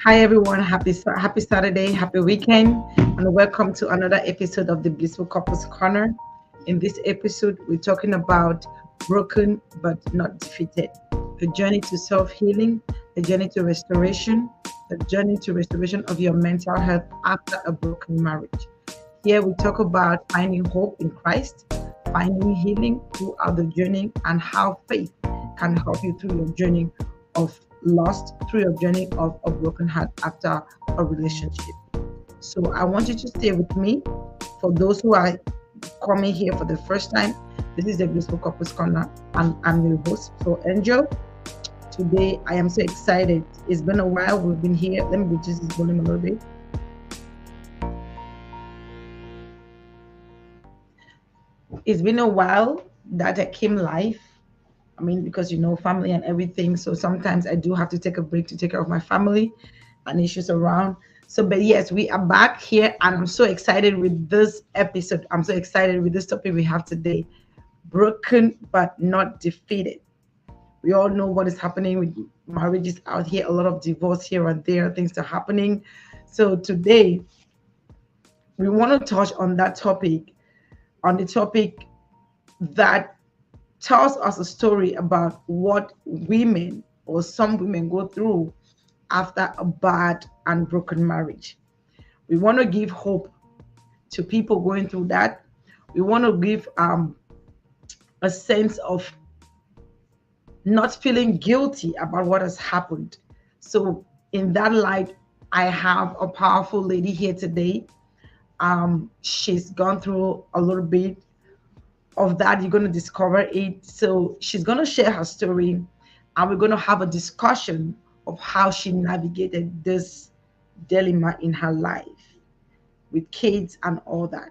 Hi everyone, happy Saturday, happy weekend, and welcome to another episode of the Blissful Couples Corner. In this episode, we're talking about broken but not defeated, a journey to self-healing, a journey to restoration, a journey to restoration of your mental health after a broken marriage. Here we talk about finding hope in Christ, finding healing throughout the journey, and how faith can help you through your journey of lost, through your journey of a broken heart after a relationship. So I want you to stay with me. For those who are coming here for the first time, this is the Blissful Couples Corner, and I'm your host, so Angel. Today I am so excited. It's been a while we've been here. Let me reduce this volume a little bit. It's been a while that I came live. I mean, because family and everything. So sometimes I do have to take a break to take care of my family and issues around. So, but yes, we are back here, and I'm so excited with this episode. I'm so excited with this topic we have today: broken but not defeated. We all know what is happening with marriages out here. A lot of divorce here and there. Things are happening. So today, we want to touch on that topic, on the topic that tells us a story about what women or some women go through after a bad and broken marriage. We want to give hope to people going through that. We want to give a sense of not feeling guilty about what has happened. So in that light, I have a powerful lady here today. She's gone through a little bit of that. You're going to discover it. So she's going to share her story, and we're going to have a discussion of how she navigated this dilemma in her life with kids and all that.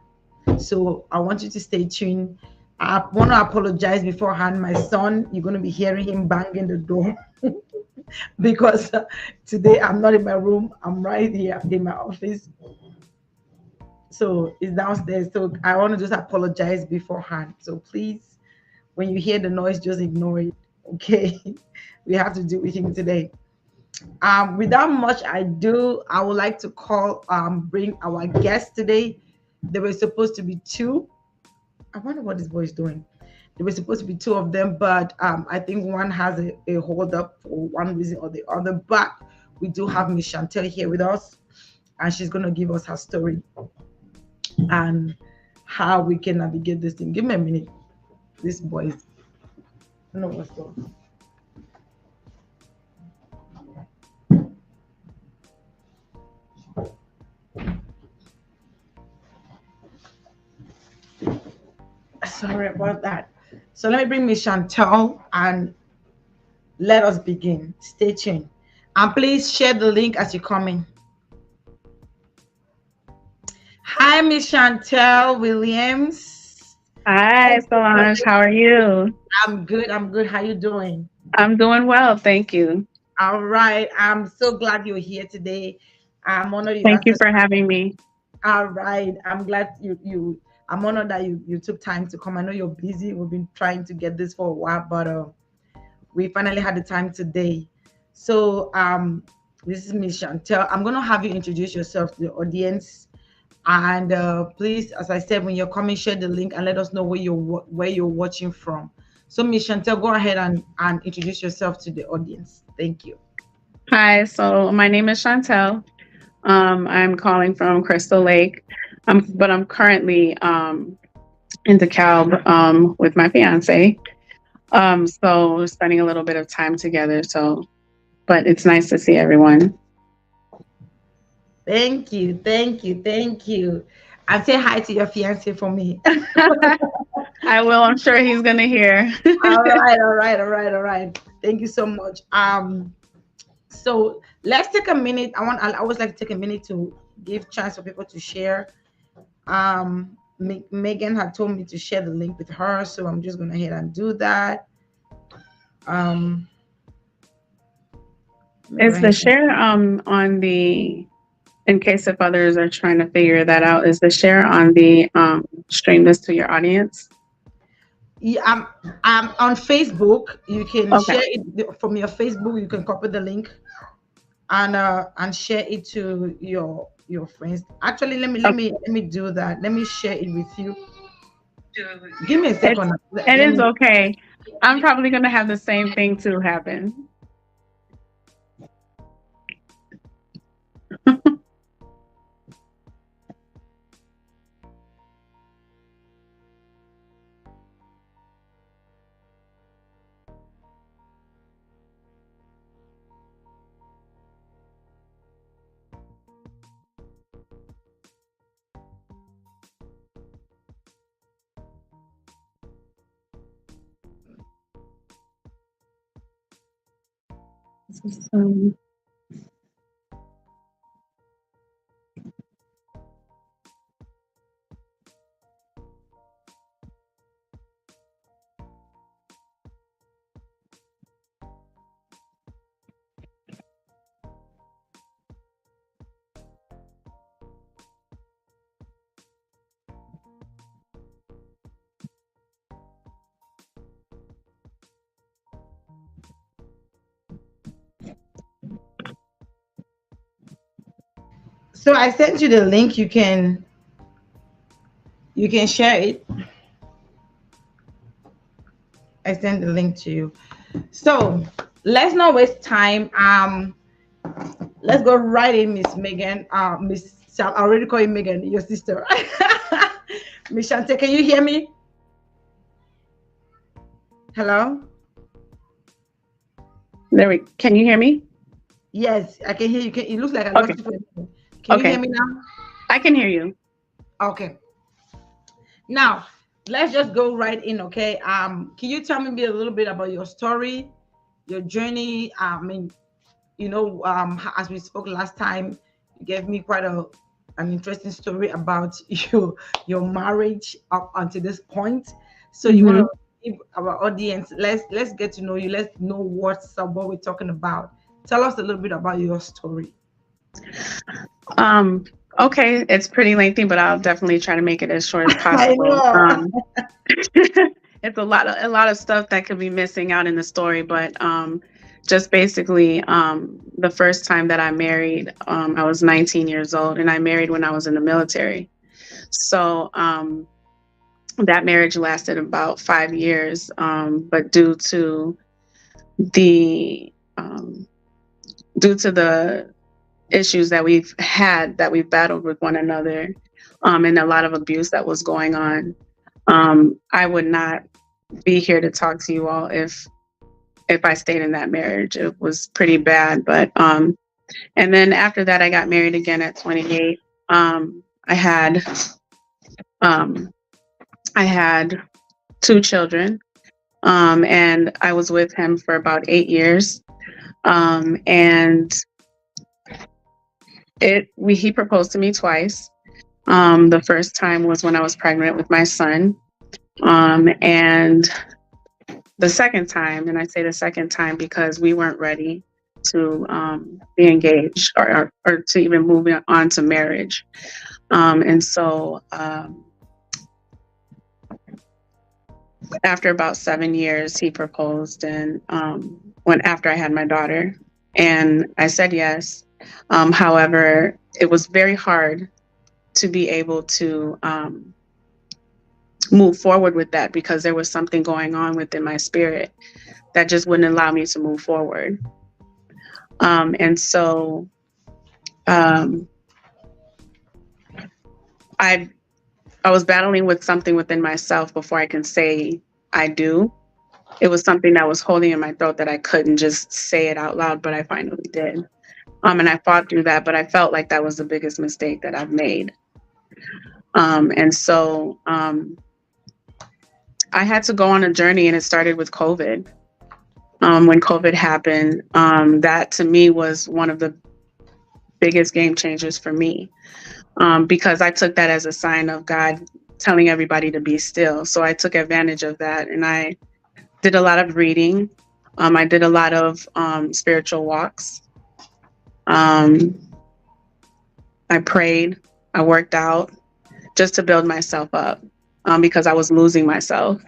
So I want you to stay tuned. I want to apologize beforehand. My son, you're going to be hearing him banging the door because today I'm not in my room. I'm right here in my office. So it's downstairs. So I want to just apologize beforehand. So please, when you hear the noise, just ignore it. Okay. We have to deal with him today. Without much ado, I would like to bring our guest today. There were supposed to be two. I wonder what this boy is doing. There were supposed to be two of them, but I think one has a hold up for one reason or the other. But we do have Miss Chantel here with us, and she's going to give us her story and how we can navigate this thing. Give me a minute. This boy is, I don't know what's going on. Sorry about that. So let me bring Miss Chantal and let us begin. Stay tuned. And please share the link as you come in. Hi, Miss Chantel Williams. Hi, Solange. How are you? I'm good. I'm good. How you doing? I'm doing well, thank you. All right. I'm so glad you're here today. I'm honored you Thank you answered. for having me. All right. I'm glad you I'm honored that you took time to come. I know you're busy. We've been trying to get this for a while, but we finally had the time today. So this is Miss Chantel. I'm gonna have you introduce yourself to the audience. And please, as I said, when you're coming, share the link and let us know where you're watching from. So Miss Chantel, go ahead and introduce yourself to the audience. Thank you. Hi, so my name is Chantel. I'm calling from Crystal Lake, but I'm currently in DeKalb with my fiance. So we're spending a little bit of time together. But it's nice to see everyone. Thank you, thank you, thank you. And say hi to your fiance for me. I will. I'm sure he's gonna hear. All right, all right, all right, all right. Thank you so much. So let's take a minute. I always like to take a minute to give chance for people to share. Megan had told me to share the link with her, so I'm just gonna ahead and do that. Um, Is the share on the, in case if others are trying to figure that out, is the share on the stream this to your audience? Yeah, I'm on Facebook. You can Okay. share it from your Facebook. You can copy the link and share it to your friends. Actually, let me do that. Let me share it with you. Give me a It's second. it Let is me. okay. I'm probably gonna have the same thing to happen. Um, So I sent you the link. You can share it. I sent the link to you. So let's not waste time. Let's go right in, Miss Megan. Miss, I already call you Megan, your sister. Miss Shante, can you hear me? Hello. can you hear me? Yes, I can hear you. It looks like I Okay. lost you for a minute. Can you hear Okay. me now? I can hear you. Okay. Now let's just go right in. Okay. Can you tell me a little bit about your story, your journey? I mean, as we spoke last time, you gave me quite an interesting story about your marriage up until this point. So you want Hmm. to give our audience, let's get to know you. Let's know what we're talking about. Tell us a little bit about your story. Um, okay, it's pretty lengthy, but I'll definitely try to make it as short as I possible. know. It's a lot of stuff that could be missing out in the story, but just basically, the first time that I married, I was 19 years old, and I married when I was in the military. So that marriage lasted about 5 years, but the um, due to the issues that we've battled with one another, and a lot of abuse that was going on, I would not be here to talk to you all if I stayed in that marriage. It was pretty bad. But and then after that, I got married again at 28. I had um, I had two children, and I was with him for about 8 years. And he proposed to me twice. The first time was when I was pregnant with my son, and the second time, and I say the second time because we weren't ready to be engaged, or to even move on to marriage. And so after about 7 years, he proposed, and when after I had my daughter, and I said yes. However, it was very hard to be able to move forward with that because there was something going on within my spirit that just wouldn't allow me to move forward. And so um, I I was battling with something within myself before I can say I do. It was something that was holding in my throat that I couldn't just say it out loud, but I finally did. And I fought through that, but I felt like that was the biggest mistake that I've made. And so I had to go on a journey, and it started with COVID. When COVID happened, that to me was one of the biggest game changers for me, because I took that as a sign of God telling everybody to be still. So I took advantage of that, and I did a lot of reading. I did a lot of spiritual walks. Um, I prayed. I worked out just to build myself up, because I was losing myself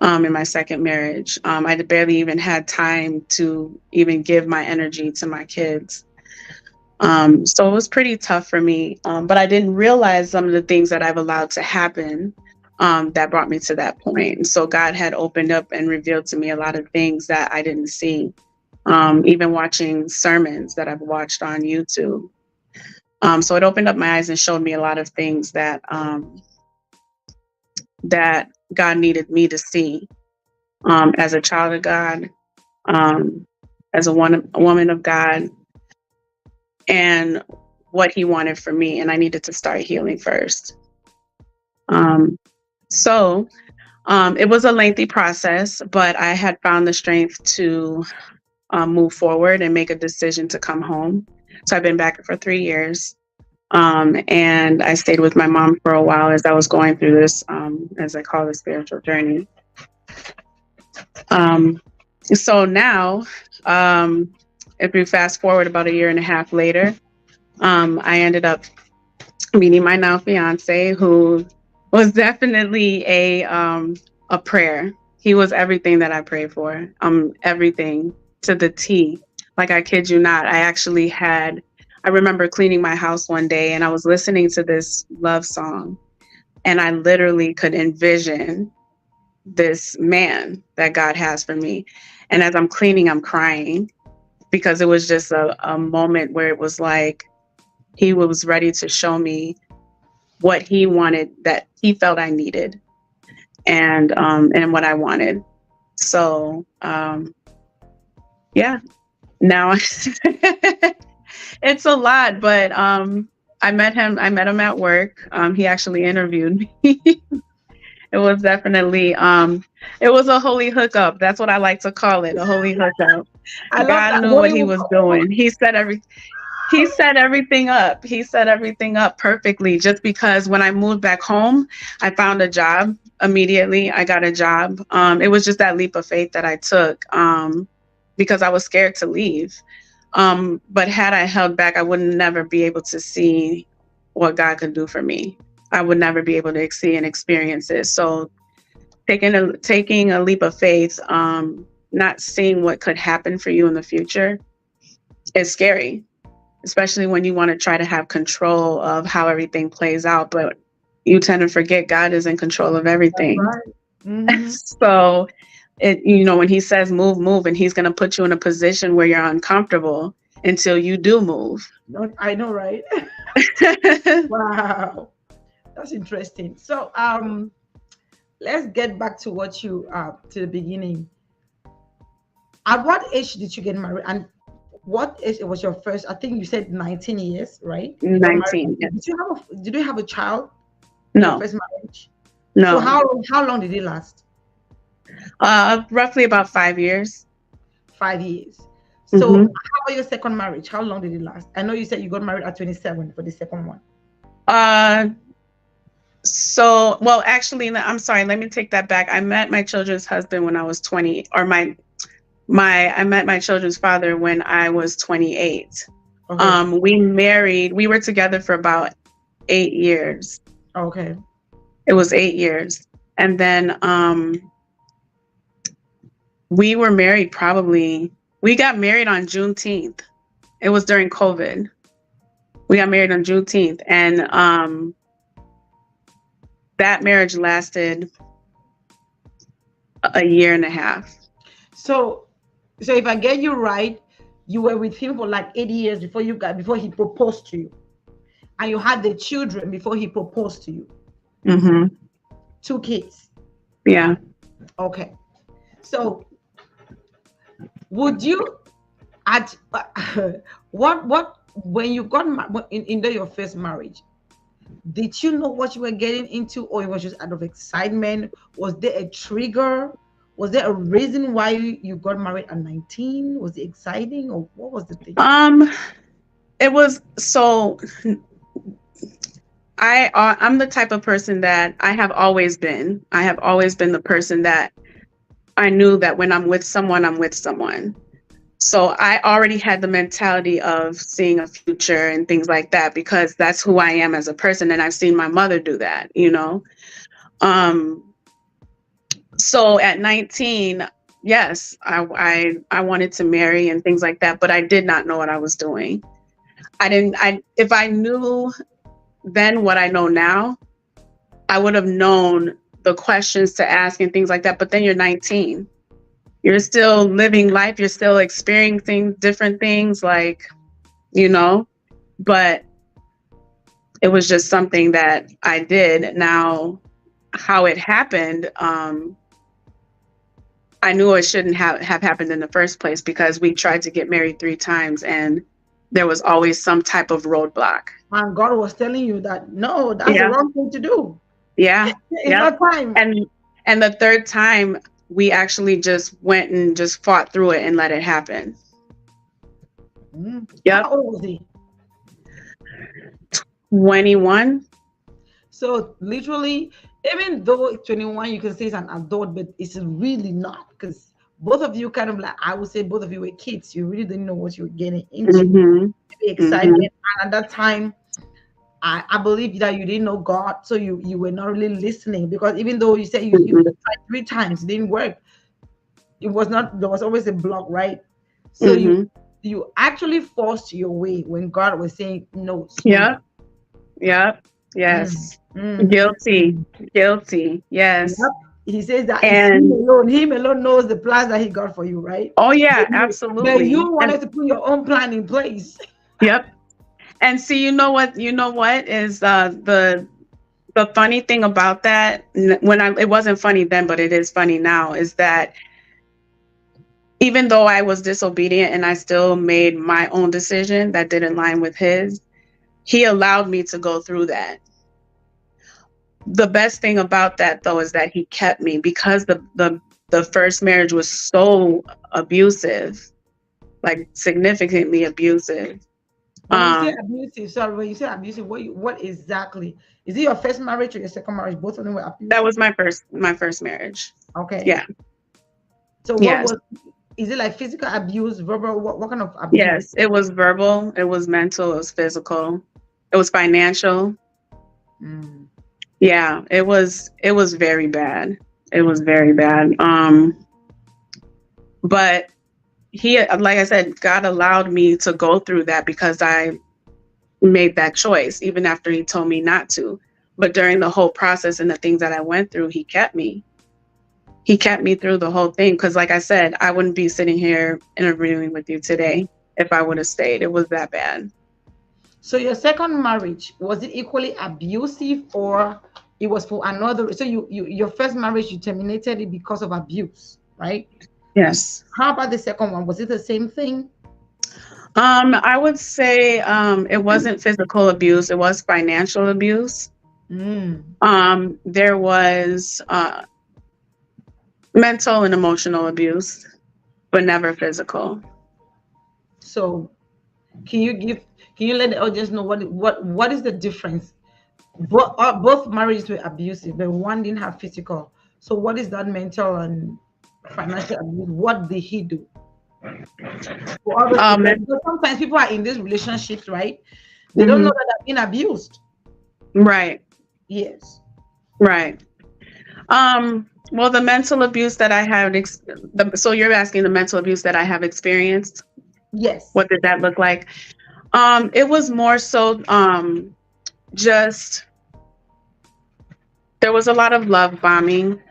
in my second marriage. I barely even had time to even give my energy to my kids. So it was pretty tough for me. But I didn't realize some of the things that I've allowed to happen that brought me to that point. And so God had opened up and revealed to me a lot of things that I didn't see. Even watching sermons that I've watched on YouTube. So it opened up my eyes and showed me a lot of things that God needed me to see as a child of God, um, as a woman of God, and what He wanted for me. And I needed to start healing first. Um, so it was a lengthy process, but I had found the strength to move forward and make a decision to come home. So I've been back for 3 years. And I stayed with my mom for a while as I was going through this, as I call it, spiritual journey. So now, if we fast forward about a year and a half later, I ended up meeting my now fiance, who was definitely a prayer. He was everything that I prayed for. Everything to the T. Like, I kid you not. I remember cleaning my house one day and I was listening to this love song, and I literally could envision this man that God has for me. And as I'm cleaning, I'm crying because it was just a moment where it was like He was ready to show me what He wanted, that He felt I needed, and what I wanted. So yeah, now it's a lot, but I met him at work. He actually interviewed me. It was definitely it was a holy hookup. That's what I like to call it, a holy hookup. I love God that. knew what He was doing. He set everything up. He set everything up perfectly. Just because when I moved back home, I found a job immediately. I got a job. It was just that leap of faith that I took because I was scared to leave. But had I held back, I would never be able to see what God could do for me. I would never be able to see and experience it. So taking a leap of faith, not seeing what could happen for you in the future, is scary, especially when you want to try to have control of how everything plays out. But you tend to forget God is in control of everything. Right. Mm-hmm. So when He says move, move, and He's going to put you in a position where you're uncomfortable until you do move. I know, right? Wow, that's interesting. So let's get back to what you to the beginning. At what age did you get married, and what age it was your first? I think you said 19 years, right? You got married. 19. Yes. Did you have a child in your No, first marriage? So no. how long did it last? Roughly about 5 years. 5 years. So Mhm. how about your second marriage? How long did it last? I know you said you got married at 27 for the second one. Well, actually, I'm sorry. Let me take that back. I met my children's husband when I was 20, or I met my children's father when I was 28. Okay. We were together for about 8 years. Okay. It was 8 years. And then we got married on Juneteenth. It was during COVID. We got married on Juneteenth. And that marriage lasted a year and a half. So if I get you right, you were with him for like 8 years before he proposed to you. And you had the children before he proposed to you. Mm-hmm. 2 kids. Yeah. Okay. So would you at what when you got in your first marriage, did you know what you were getting into, or it was just out of excitement? Was there a trigger? Was there a reason why you got married at 19? Was it exciting, or what was the thing? It was so. I'm the type of person that I have always been. I have always been the person that I knew that when I'm with someone, I'm with someone. So I already had the mentality of seeing a future and things like that, because that's who I am as a person. And I've seen my mother do that, So at 19, yes, I wanted to marry and things like that, but I did not know what I was doing. If I knew then what I know now, I would have known the questions to ask and things like that. But then you're 19. You're still living life. You're still experiencing different things, like, you know, but it was just something that I did. Now, how it happened, I knew it shouldn't have happened in the first place because we tried to get married 3 times and there was always some type of roadblock. And God was telling you that no, that's the Yeah. wrong thing to do. Yeah. It's Yeah. not time. And the third time we actually just went and just fought through it and let it happen. Yep. How old was he? 21. So literally, even though 21, you can say it's an adult, but it's really not, because both of you kind of, like, I would say both of you were kids. You really didn't know what you were getting into. Mm-hmm. Excited. And at that time, I believe that you didn't know God, so you were not really listening, because even though you said you tried 3 times, it didn't work. It was not, there was always a block, right? So you actually forced your way when God was saying no. Yeah. Yeah. Yes. Guilty. Yes. Yep. He says that And him alone knows the plans that he got for you, right? oh yeah, But absolutely. you wanted to put your own plan in place. Yep. And see, you know what is the funny thing about that, it wasn't funny then, but it is funny now, is that even though I was disobedient and I still made my own decision that didn't line with his, he allowed me to go through that. The best thing about that, though, is that he kept me, because the first marriage was so abusive, like significantly abusive. When you say abusive, sorry, when you say abusive, what exactly? Is it your first marriage or your second marriage? Both of them were abusive? That was my first marriage. Okay. Yeah. So what is it, like physical abuse, verbal? What kind of abuse? Yes, it was verbal, it was mental, it was physical, it was financial. Yeah, it was very bad. It was very bad. But he, like I said, God allowed me to go through that because I made that choice, even after he told me not to. But during the whole process and the things that I went through, he kept me. He kept me through the whole thing. Because like I said, I wouldn't be sitting here interviewing with you today if I would have stayed. It was that bad. So your second marriage, was it equally abusive, or it was for another? So your first marriage, you terminated it because of abuse, right? Yes. How about the second one? Was it the same thing? I would say it wasn't physical abuse. It was financial abuse. There was mental and emotional abuse, but never physical. So can you let the audience know what is the difference? Both marriages were abusive, but one didn't have physical. So what is that mental and financial abuse? What did he do? Sometimes people are in these relationships, right? They don't know that they're being abused. Right. Yes. Right. Well, the mental abuse that I have, so you're asking the mental abuse that I have experienced? Yes. What did that look like? It was more so just, there was a lot of love bombing,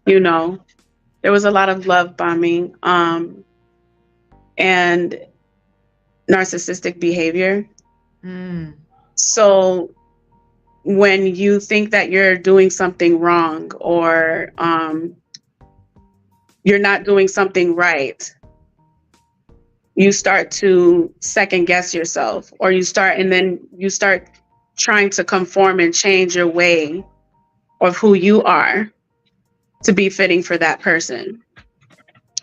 there was a lot of love bombing, and narcissistic behavior. So when you think that you're doing something wrong, or you're not doing something right, you start to second guess yourself, or you start trying to conform and change your way of who you are to be fitting for that person.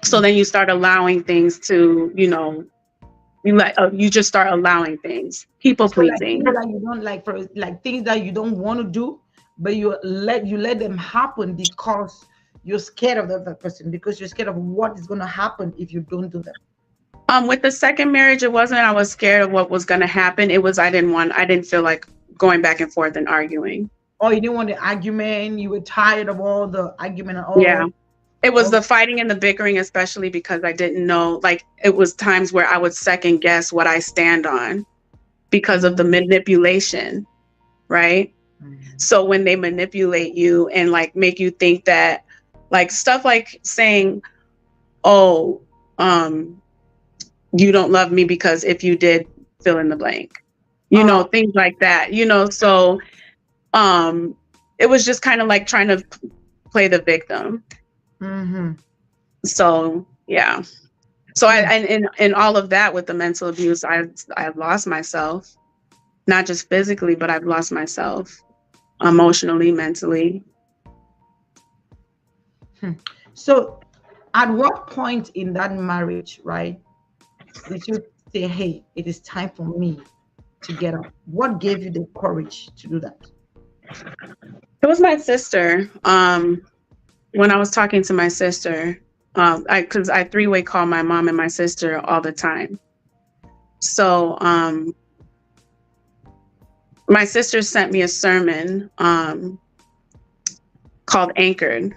So then you start allowing things to, you just start allowing things, people pleasing. So like, you don't like things that you don't want to do, but you let them happen because you're scared of the other person, because you're scared of what is going to happen if you don't do them. With the second marriage, it wasn't I was scared of what was going to happen. It was I didn't feel like going back and forth and arguing. Oh, you didn't want the argument. You were tired of all the argument and all. Yeah. It was the fighting and the bickering, especially because I didn't know, like, it was times where I would second guess what I stand on. because of the manipulation, right? Mhm. So when they manipulate you and like make you think that, like stuff like saying, "Oh, um, you don't love me because if you did, fill in the blank," Oh. things like that. So um, it was just kind of like trying to play the victim. Mm-hmm. So yeah. So I Mm. and in all of that with the mental abuse, I've lost myself, not just physically, but I've lost myself emotionally, mentally. Hmm. So, at what point in that marriage, right, did you say, "Hey, it is time for me to get up"? What gave you the courage to do that? It was my sister. When I was talking to my sister, because I three-way call my mom and my sister all the time. So my sister sent me a sermon called Anchored,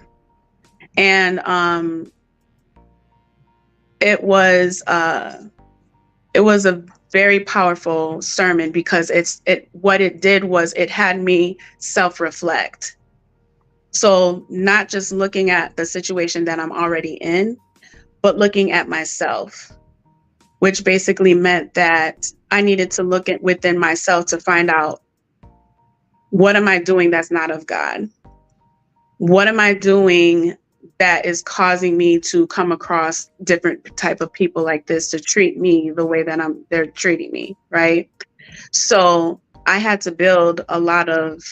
and it was uh, it was a very powerful sermon because it what it did was it had me self-reflect. So not just looking at the situation that I'm already in, but looking at myself, which basically meant that I needed to look at within myself to find out, what am I doing that's not of God? What am I doing that is causing me to come across different type of people like this to treat me the way that they're treating me, right? So I had to build a lot of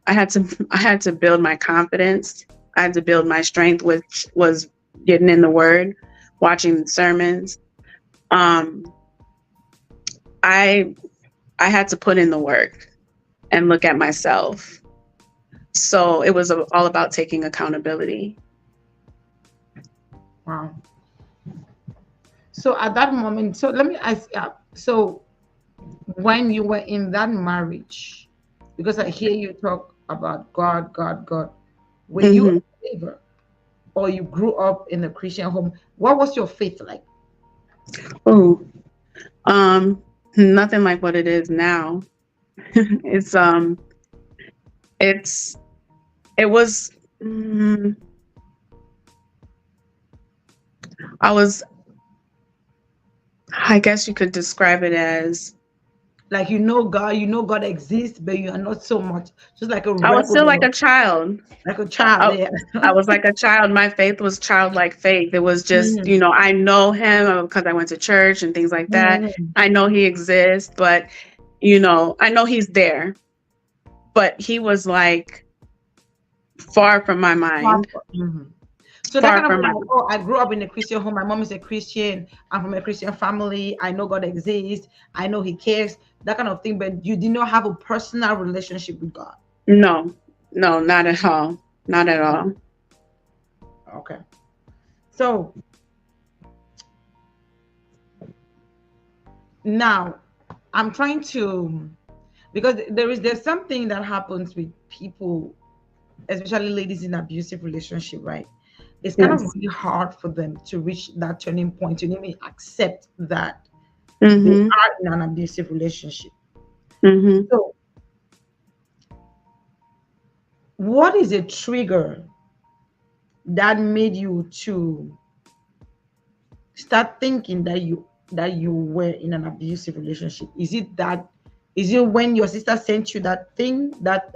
I had to build my confidence. I had to build my strength, which was getting in the word, watching sermons. Um, I I had to put in the work and look at myself. So it was all about taking accountability. Wow. So at that moment, so let me ask, so when you were in that marriage, because I hear you talk about God, God, God, were you a Hmm. believer or you grew up in a Christian home? What was your faith like? Oh, nothing like what it is now. it's it's it was. mm, I was. I guess you could describe it as Like, you know God exists, but you are not so much, just like a I was still like rebel, a child. like a child. I, Yeah. I was like a child. My faith was childlike faith. It was just, Mhm. I know him because I went to church and things like that. Mhm. I know he exists, but, I know he's there. But he was like far from my mind, Mhm. So that far kind of from my like, oh, I grew up in a Christian home. My mom is a Christian. I'm from a Christian family. I know God exists. I know He cares. That kind of thing. But you did not have a personal relationship with God. No, no, not at all. Not at all. Okay. So now I'm trying to, because there's something that happens with people, especially ladies in abusive relationship, right? It's kind of Yes. really hard for them to reach that turning point to even accept that they Mm-hmm. are in an abusive relationship. Mm-hmm. So what is a trigger that made you to start thinking that you were in an abusive relationship? Is it when your sister sent you that thing, that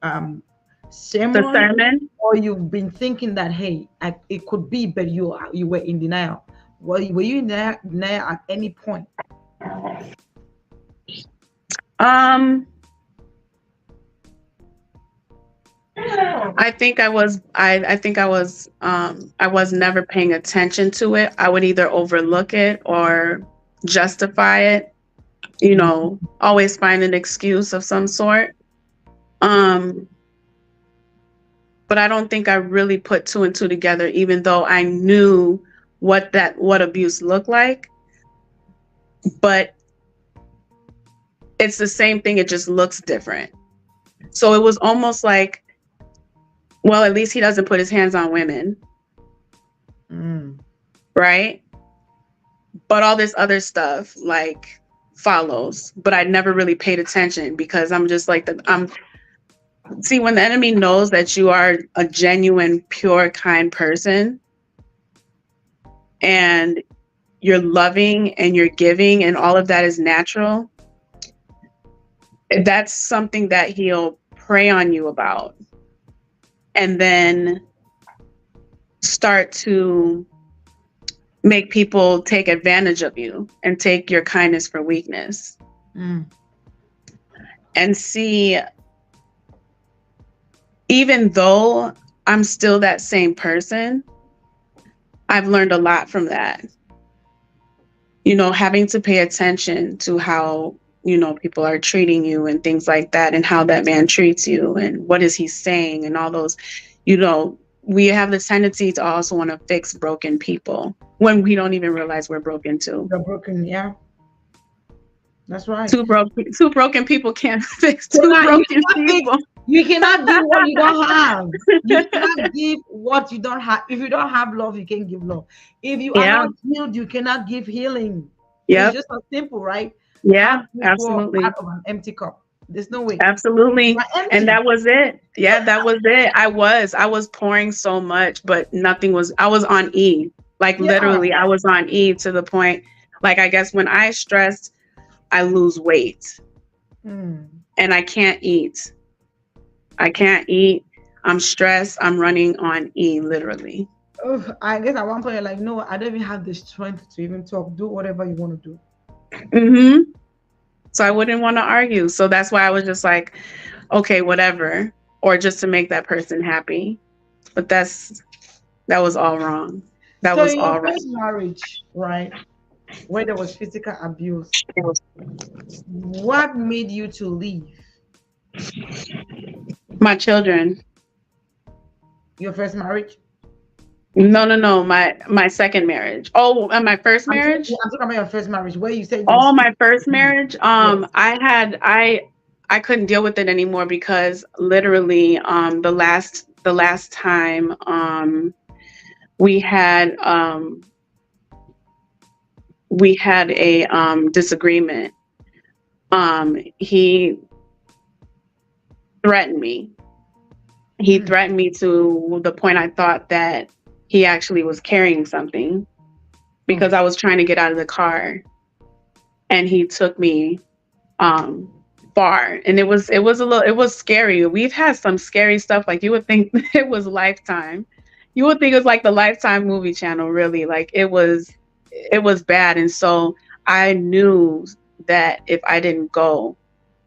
um The sermon, sermon. or you've been thinking that, hey, it could be, but you were in denial? Were you in denial at any point? Um, I think I was I think I was never paying attention to it. I would either overlook it or justify it, always find an excuse of some sort. Um, but I don't think I really put two and two together, even though I knew what abuse looked like. But it's the same thing, it just looks different. So it was almost like, well, at least he doesn't put his hands on women, Mm. right? But all this other stuff, like follows, but I never really paid attention because I'm just like I'm see, when the enemy knows that you are a genuine, pure, kind person and you're loving and you're giving and all of that is natural, that's something that he'll prey on you about and then start to make people take advantage of you and take your kindness for weakness. And see, even though I'm still that same person, I've learned a lot from that. You know, having to pay attention to how, you know, people are treating you and things like that, and how that man treats you and what is he saying and all those, you know, we have the tendency to also want to fix broken people when we don't even realize we're broken too. You're broken, yeah. That's right. Two broken people can't fix So two now broken people. you cannot give what you don't have. You cannot give what you don't have. If you don't have love, you can't give love. If you are Yeah. not healed, you cannot give healing. Yep. It's just as simple, right? Yeah, Half full or absolutely. part of an empty cup. There's no way. Absolutely. We're empty. And that was it. Yeah, that was it. I was pouring so much, but nothing was, I was on E. Like literally, I was on E to the point, like, I guess when I stress, I lose weight. And I can't eat. I can't eat. I'm stressed. I'm running on E, literally. Oh, I guess at one point you're like, no, I don't even have the strength to even talk. Do whatever you want to do. So I wouldn't want to argue. So that's why I was just like, okay, whatever. Or just to make that person happy. But that was all wrong. That so was in all your wrong. first marriage, right, where there was physical abuse, what made you to leave? My children. Your first marriage? No. My second marriage. Oh, and my first marriage? I'm talking about your first marriage, where you said. Oh, my first marriage. Yes. I couldn't deal with it anymore because literally, the last time, we had a disagreement. He threatened me. He threatened me to the point I thought that he actually was carrying something, because I was trying to get out of the car and he took me far, and it was scary. We've had some scary stuff. Like, you would think it was Lifetime. You would think it was like the Lifetime movie channel, really. Like, it was bad. And so I knew that if I didn't go,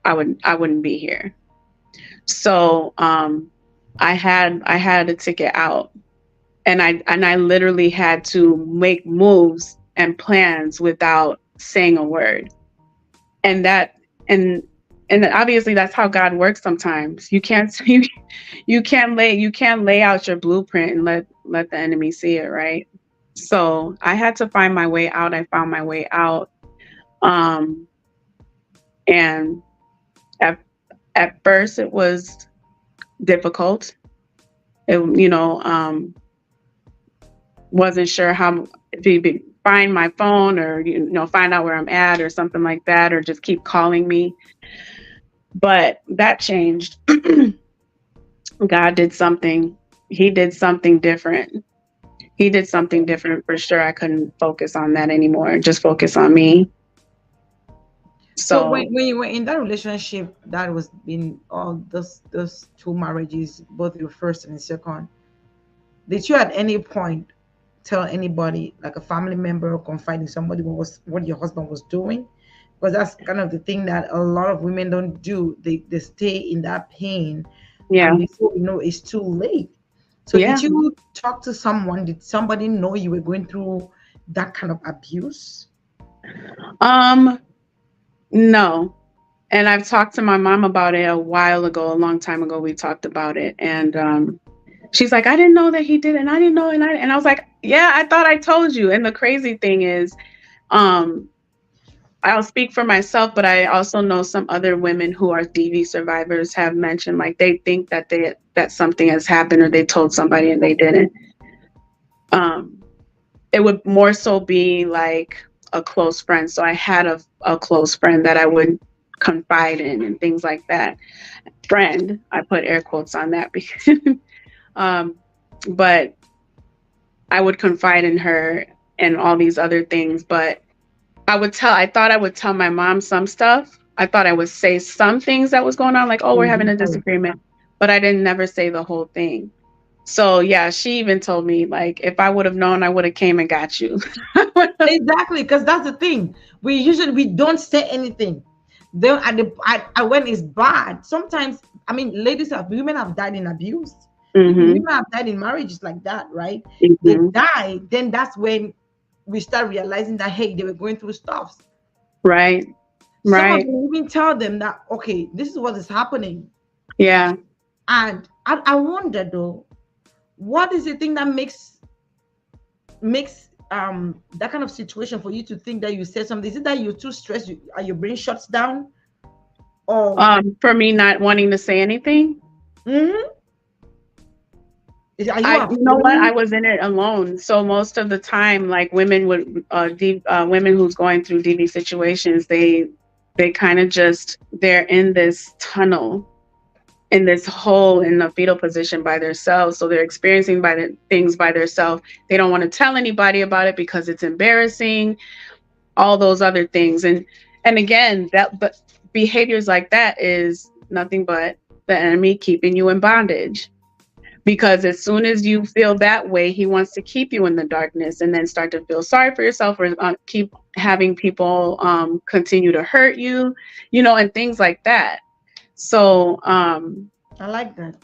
I wouldn't be here. So I had a ticket out, and I literally had to make moves and plans without saying a word. And obviously that's how God works sometimes. You can't lay out your blueprint and let the enemy see it, right? So I had to find my way out. I found my way out. And at first it was difficult. It, wasn't sure how, if he'd find my phone or, find out where I'm at or something like that, or just keep calling me. But that changed. God did something. He did something different. He did something different for sure. I couldn't focus on that anymore. Just focus on me. So when you were in that relationship, that was in all those two marriages, both your first and second, did you at any point tell anybody, like a family member, or confide in somebody what your husband was doing? Because that's kind of the thing that a lot of women don't do. They stay in that pain. Yeah. And before you know, it's too late. So did you talk to someone? Did somebody know you were going through that kind of abuse? No. And I've talked to my mom about it a while ago, a long time ago. We talked about it, and she's like, I didn't know that he did it, and I didn't know, and I was like, yeah, I thought I told you. And the crazy thing is, I'll speak for myself, but I also know some other women who are DV survivors have mentioned, like, they think that something has happened, or they told somebody and they didn't. It would more so be like, a close friend. So I had a close friend that I would confide in and things like that. Friend, I put air quotes on that because, um, but I would confide in her and all these other things. But I thought I would tell my mom some stuff. I thought I would say some things that was going on, like, oh, we're having a disagreement, but I didn't never say the whole thing. So yeah, she even told me, like, if I would have known, I would have came and got you. Exactly, because that's the thing. We don't say anything. Then when it's bad, sometimes I mean, women have died in abuse. Hmm. Women have died in marriages like that, right? They Hmm. die, then that's when we start realizing that hey, they were going through stuff. Right. Some of Right. them even tell them that okay, this is what is happening. Yeah. And I wonder though, what is the thing that makes that kind of situation for you to think that you said something? Is it that you're too stressed, your brain shuts down, or For me not wanting to say anything. mhm, are you You know what? I afraid? was in it alone. So most of the time, like women would, women who's going through DV situations, they kind of just, they're in this tunnel, in this hole in the fetal position by themselves. So they're experiencing by the things by themselves. They don't want to tell anybody about it because it's embarrassing, all those other things. And again, but behaviors like that is nothing but the enemy keeping you in bondage, because as soon as you feel that way, he wants to keep you in the darkness and then start to feel sorry for yourself, or keep having people continue to hurt you, and things like that. So I like that.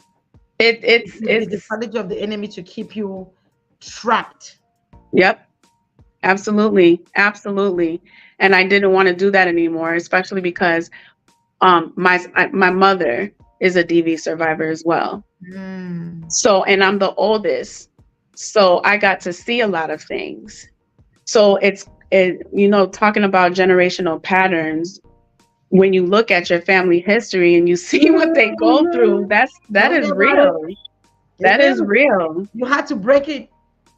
It's the it's strategy of the enemy to keep you trapped. yep, absolutely, absolutely. And I didn't want to do that anymore, especially because my mother is a DV survivor as well. Mm. So, and I'm the oldest. So I got to see a lot of things. So talking about generational patterns, when you look at your family history and you see what they go through, Mhm. that Tell me is about it. real. It That is is. real. You had to break it.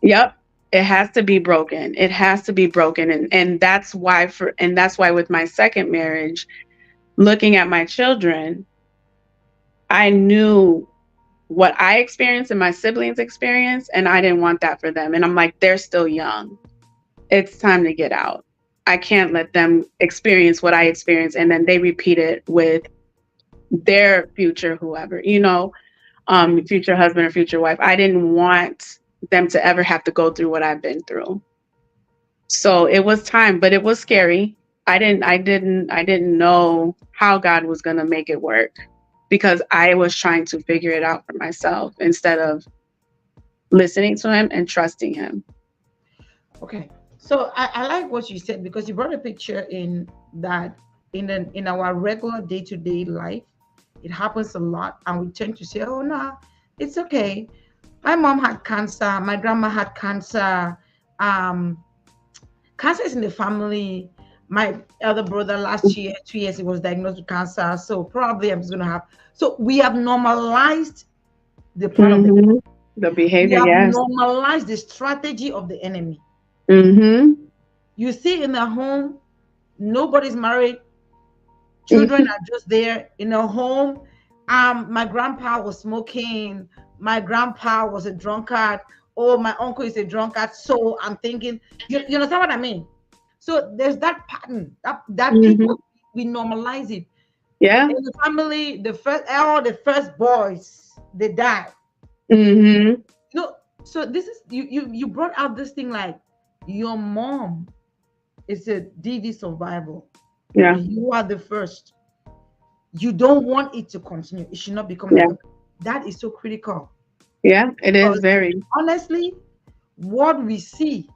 Yep. It has to be broken. It has to be broken. And that's why with my second marriage, looking at my children, I knew what I experienced and my siblings experienced, and I didn't want that for them. And I'm like, they're still young. It's time to get out. I can't let them experience what I experienced and then they repeat it with their future, whoever, future husband or future wife. I didn't want them to ever have to go through what I've been through. So it was time, but it was scary. I didn't know how God was going to make it work, because I was trying to figure it out for myself instead of listening to him and trusting him. Okay. So I like what you said because you brought a picture in that in our regular day-to-day life, it happens a lot, and we tend to say, "Oh no, it's okay. My mom had cancer. My grandma had cancer. Um, Cancer is in the family. My elder brother last year, 2 years, he was diagnosed with cancer. So probably I'm just gonna have." So we have normalized the plan of the. Hmm. The We behavior, have yes. normalized the strategy of the enemy. Hmm. You see in the home, nobody's married. Children are just there in a home. My grandpa was smoking. My grandpa was a drunkard. Oh, my uncle is a drunkard. So I'm thinking, you understand what I mean? So there's that pattern that Hmm. people we normalize it Yeah. in the family. The first boys they die. Hmm. So this is you brought out this thing like your mom is a DV survival. Yeah. You are the first. You don't want it to continue. It should not become Yeah. like that is so critical Yeah. It is because very. honestly, what we see,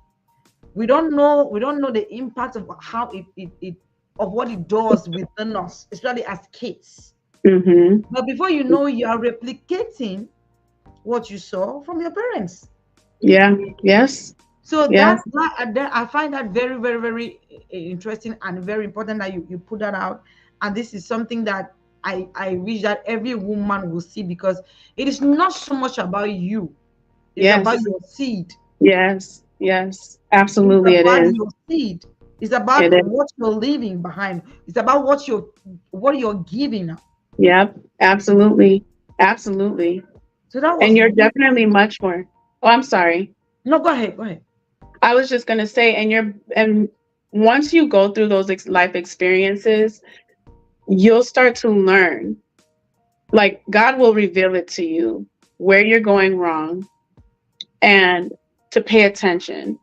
we don't know the impact of how it of what it does within us, especially as kids. Hmm. But before you know, you are replicating what you saw from your parents. Yeah. Yes. So Yes. I find that very, very, very interesting and very important that you put that out. And this is something that I wish that every woman will see because it is not so much about you, it's about Yes. your seed. Yes. Yes. It's Absolutely, it about is. your seed. It's about It is. what you're leaving behind. It's about what you're giving up. Yep. Absolutely. Absolutely. So that And was you're beautiful. definitely much more. Oh, I'm sorry. No, go ahead, go ahead. I was just gonna say, and once you go through those life experiences, you'll start to learn. Like God will reveal it to you where you're going wrong and to pay attention.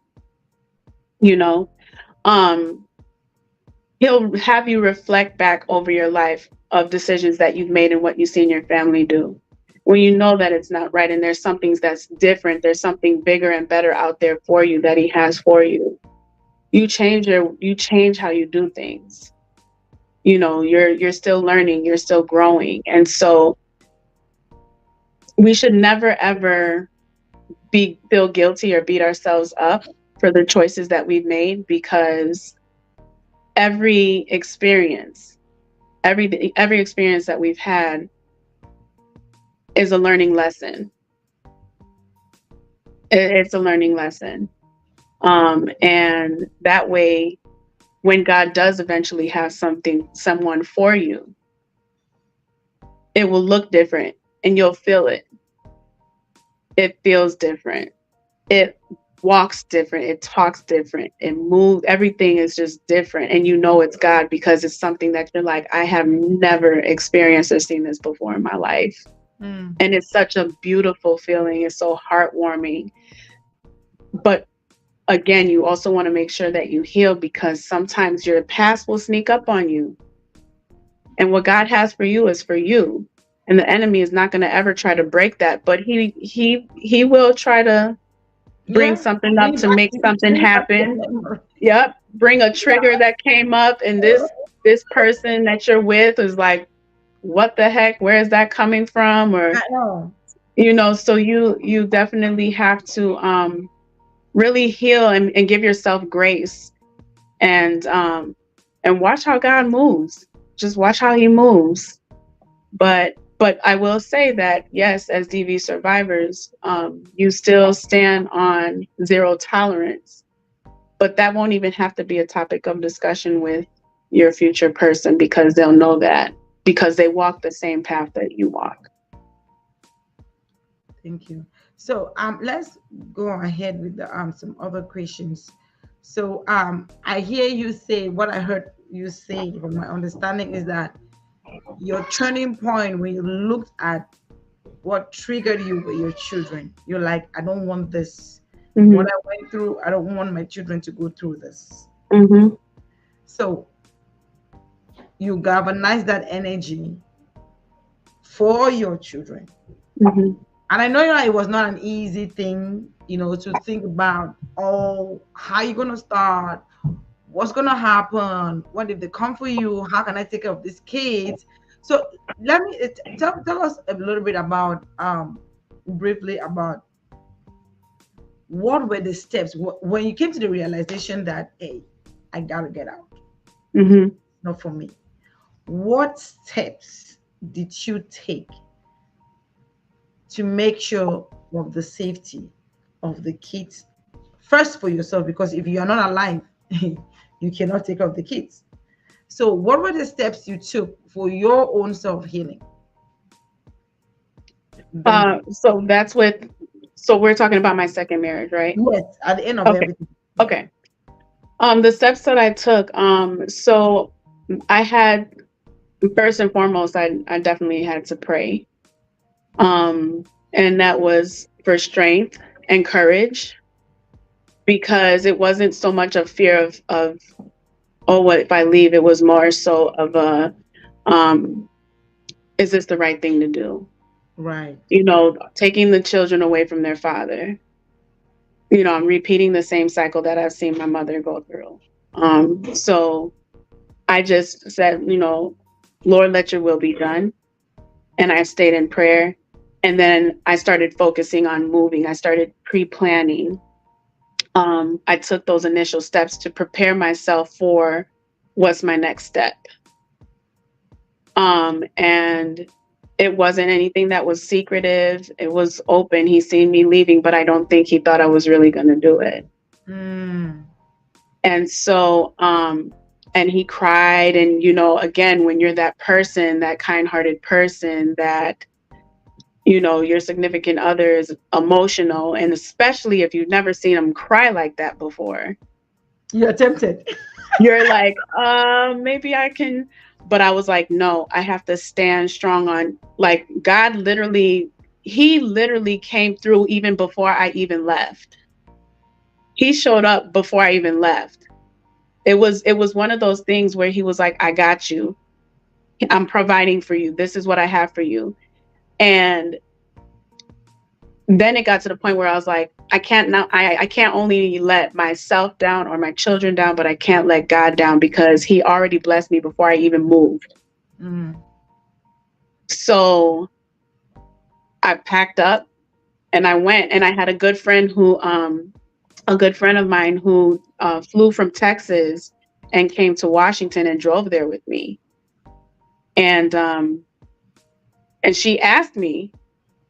You know, um, He'll have you reflect back over your life of decisions that you've made and what you've seen your family do. When you know that it's not right and there's something that's different, there's something bigger and better out there for you that He has for you. You change how you do things. You know, you're still learning, you're still growing. And so we should never ever be feel guilty or beat ourselves up for the choices that we've made, because every experience, every experience that we've had is a learning lesson. It's a learning lesson. And that way, when God does eventually have someone for you, it will look different and you'll feel it. It feels different. It walks different. It talks different. It moves. Everything is just different. And you know it's God because it's something that you're like, I have never experienced or seen this before in my life. Mm. And it's such a beautiful feeling. It's so heartwarming. But again, you also want to make sure that you heal, because sometimes your past will sneak up on you. And what God has for you is for you. And the enemy is not going to ever try to break that, but he will try to bring Yeah. something up Bring to back, make something bring back the happen. memory. Yep, bring a trigger that came up, and this person that you're with is like, what the heck? Where is that coming from? Or I know. so you definitely have to really heal and give yourself grace, and watch how God moves. Just watch how He moves. But I will say that yes, as DV survivors, you still stand on zero tolerance. But that won't even have to be a topic of discussion with your future person, because they'll know that, because they walk the same path that you walk. Thank you. So let's go ahead with the some other questions. So I hear you say, what I heard you say from my understanding is that your turning point when you looked at what triggered you with your children, you're like, I don't want this. What Mm-hmm. I went through, I don't want my children to go through this. Mm-hmm. So you galvanize that energy for your children. Mm-hmm. And I know it was not an easy thing, to think about, oh, how you gonna start, what's gonna happen, what if they come for you, how can I take care of these kids? So let me tell us a little bit about briefly about what were the steps when you came to the realization that, hey, I gotta get out, Mm-hmm. not for me. What steps did you take to make sure of the safety of the kids, first for yourself, because if you are not alive you cannot take care of the kids? So what were the steps you took for your own self-healing? Then, So that's with. So we're talking about my second marriage, right? yes, at the end of Okay. everything. Yeah. Okay. The steps that I took. So I had, first and foremost, I definitely had to pray. And that was for strength and courage, because it wasn't so much of fear of oh, what if I leave? It was more so of a, um, is this the right thing to do? Right. Taking the children away from their father. I'm repeating the same cycle that I've seen my mother go through. So I just said, Lord, let your will be done. And I stayed in prayer. And then I started focusing on moving. I started pre-planning. I took those initial steps to prepare myself for what's my next step. And it wasn't anything that was secretive. It was open. He seen me leaving, but I don't think he thought I was really going to do it. Mm. And so, and he cried. And, again, when you're that person, that kind-hearted person that, your significant other is emotional, and especially if you've never seen him cry like that before, You're tempted. you're like, maybe I can. But I was like, no, I have to stand strong on, like, God literally, he literally came through even before I even left. He showed up before I even left. It was one of those things where he was like, I got you. I'm providing for you. This is what I have for you. And then it got to the point where I was like, I can't now, I can't only let myself down or my children down, but I can't let God down, because he already blessed me before I even moved. Mm. So I packed up and I went, and I had a good friend of mine who flew from Texas and came to Washington and drove there with me. And she asked me,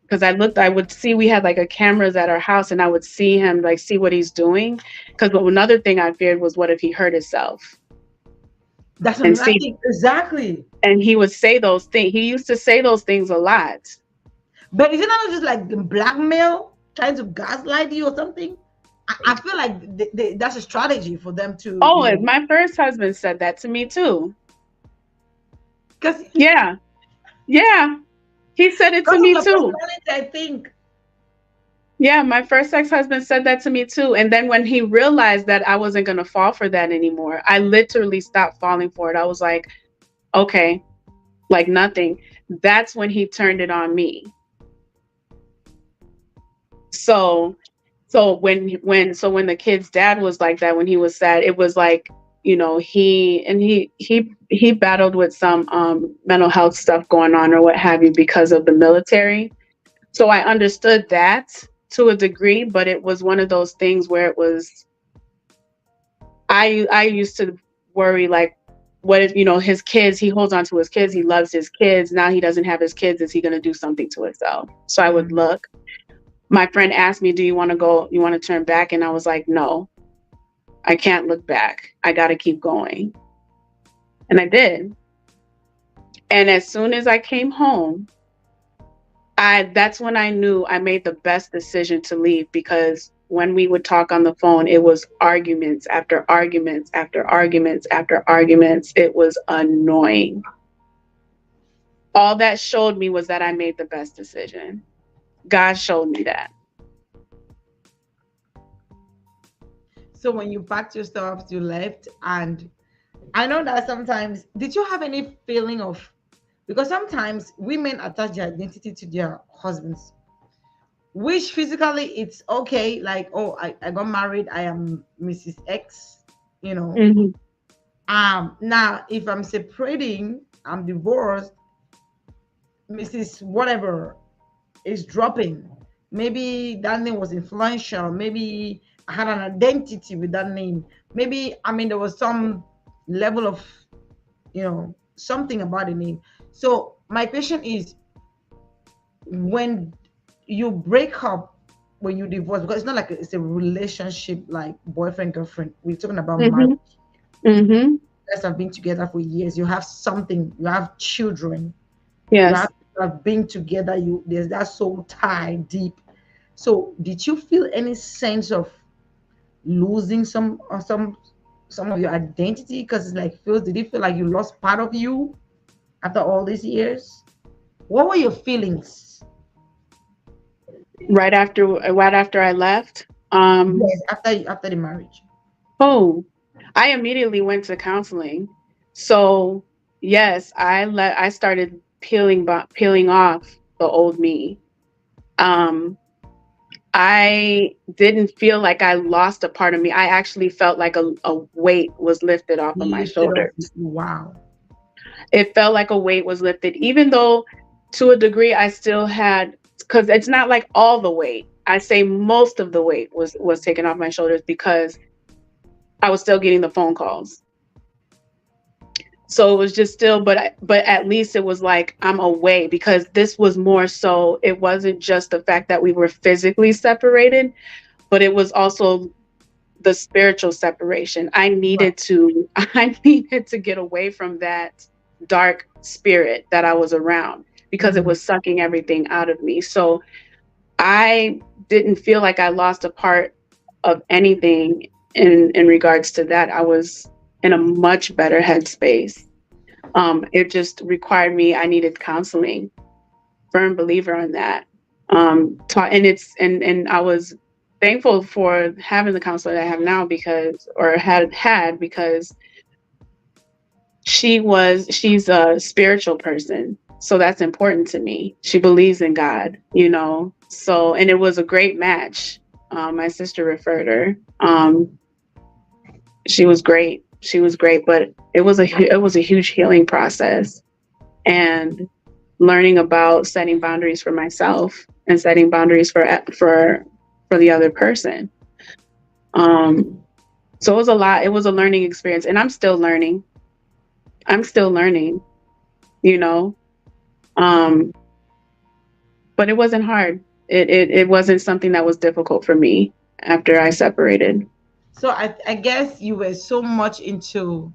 because I would see, we had like a cameras at our house, and I would see him, like, see what he's doing. Because another thing I feared was, what if he hurt himself? That's And another see, thing. Exactly. and he would say those things. He used to say those things a lot. But is it not just like the blackmail, trying to gaslight you or something? I feel like that's a strategy for them to, Oh, and my first husband said that to me too. because Yeah, yeah, he said it to of me your too. personality, I think. Yeah, my first ex-husband said that to me too. And then when he realized that I wasn't going to fall for that anymore, I literally stopped falling for it. I was like, okay, like nothing. That's when he turned it on me. So, when the kid's dad was like that, when he was sad, it was like, he battled with some mental health stuff going on or what have you because of the military. So I understood that to a degree, but it was one of those things where it was, I used to worry, like, what if, his kids, he holds on to his kids, he loves his kids. Now he doesn't have his kids. Is he going to do something to himself? So I would Mm. look. My friend asked me, do you want to go? You want to turn back? And I was like, no, I can't look back. I got to keep going. And I did. And as soon as I came home, that's when I knew I made the best decision to leave, because when we would talk on the phone, it was arguments after arguments after arguments after arguments. It was annoying. All that showed me was that I made the best decision. God showed me that. So when you packed your stuff, you left, and I know that sometimes, did you have any feeling of, because sometimes women attach their identity to their husbands, which physically it's okay, like, oh, I got married, I am Mrs. X, you know. Mm-hmm. Now if I'm separating, I'm divorced, Mrs. whatever is dropping. Maybe that name was influential. Maybe I had an identity with that name. Maybe, I mean, there was some level of, something about the name. So my question is, when you break up, when you divorce, because it's not like it's a relationship like boyfriend girlfriend. We're talking about marriage. Mm-hmm. Mm-hmm. You guys have been together for years. You have something. You have children. You Yes. have been together. There's that soul tie deep. So did you feel any sense of losing some of your identity? Because it's like, did you feel like you lost part of you after all these years? What were your feelings? Right after I left. Yes, after the marriage. Oh, I immediately went to counseling. So yes, I started peeling off the old me. Um, I didn't feel like I lost a part of me. I actually felt like a weight was lifted off of my Lifted off. shoulders. Wow. It felt like a weight was lifted, even though to a degree I still had, because it's not like all the weight. I say most of the weight was taken off my shoulders, because I was still getting the phone calls. So it was just still, but at least it was like I'm away, because this was more so, it wasn't just the fact that we were physically separated, but it was also the spiritual separation. I Right. needed to I needed to get away from that dark spirit that I was around because it Mm-hmm. was sucking everything out of me. So I didn't feel like I lost a part of anything in regards to that. I was in a much better headspace. It just required me. I needed counseling. Firm believer on that. Taught, and I was thankful for having the counselor that I have now because, or had because she's a spiritual person. So that's important to me. She believes in God, you know. So, and it was a great match. My sister referred her. She was great. She was great, but it was a huge healing process, and learning about setting boundaries for myself and setting boundaries for the other person. Um, so it was a lot. It was a learning experience, and I'm still learning. I'm still learning. You know, um, but it wasn't hard. It wasn't something that was difficult for me after I separated. So I guess you were so much into,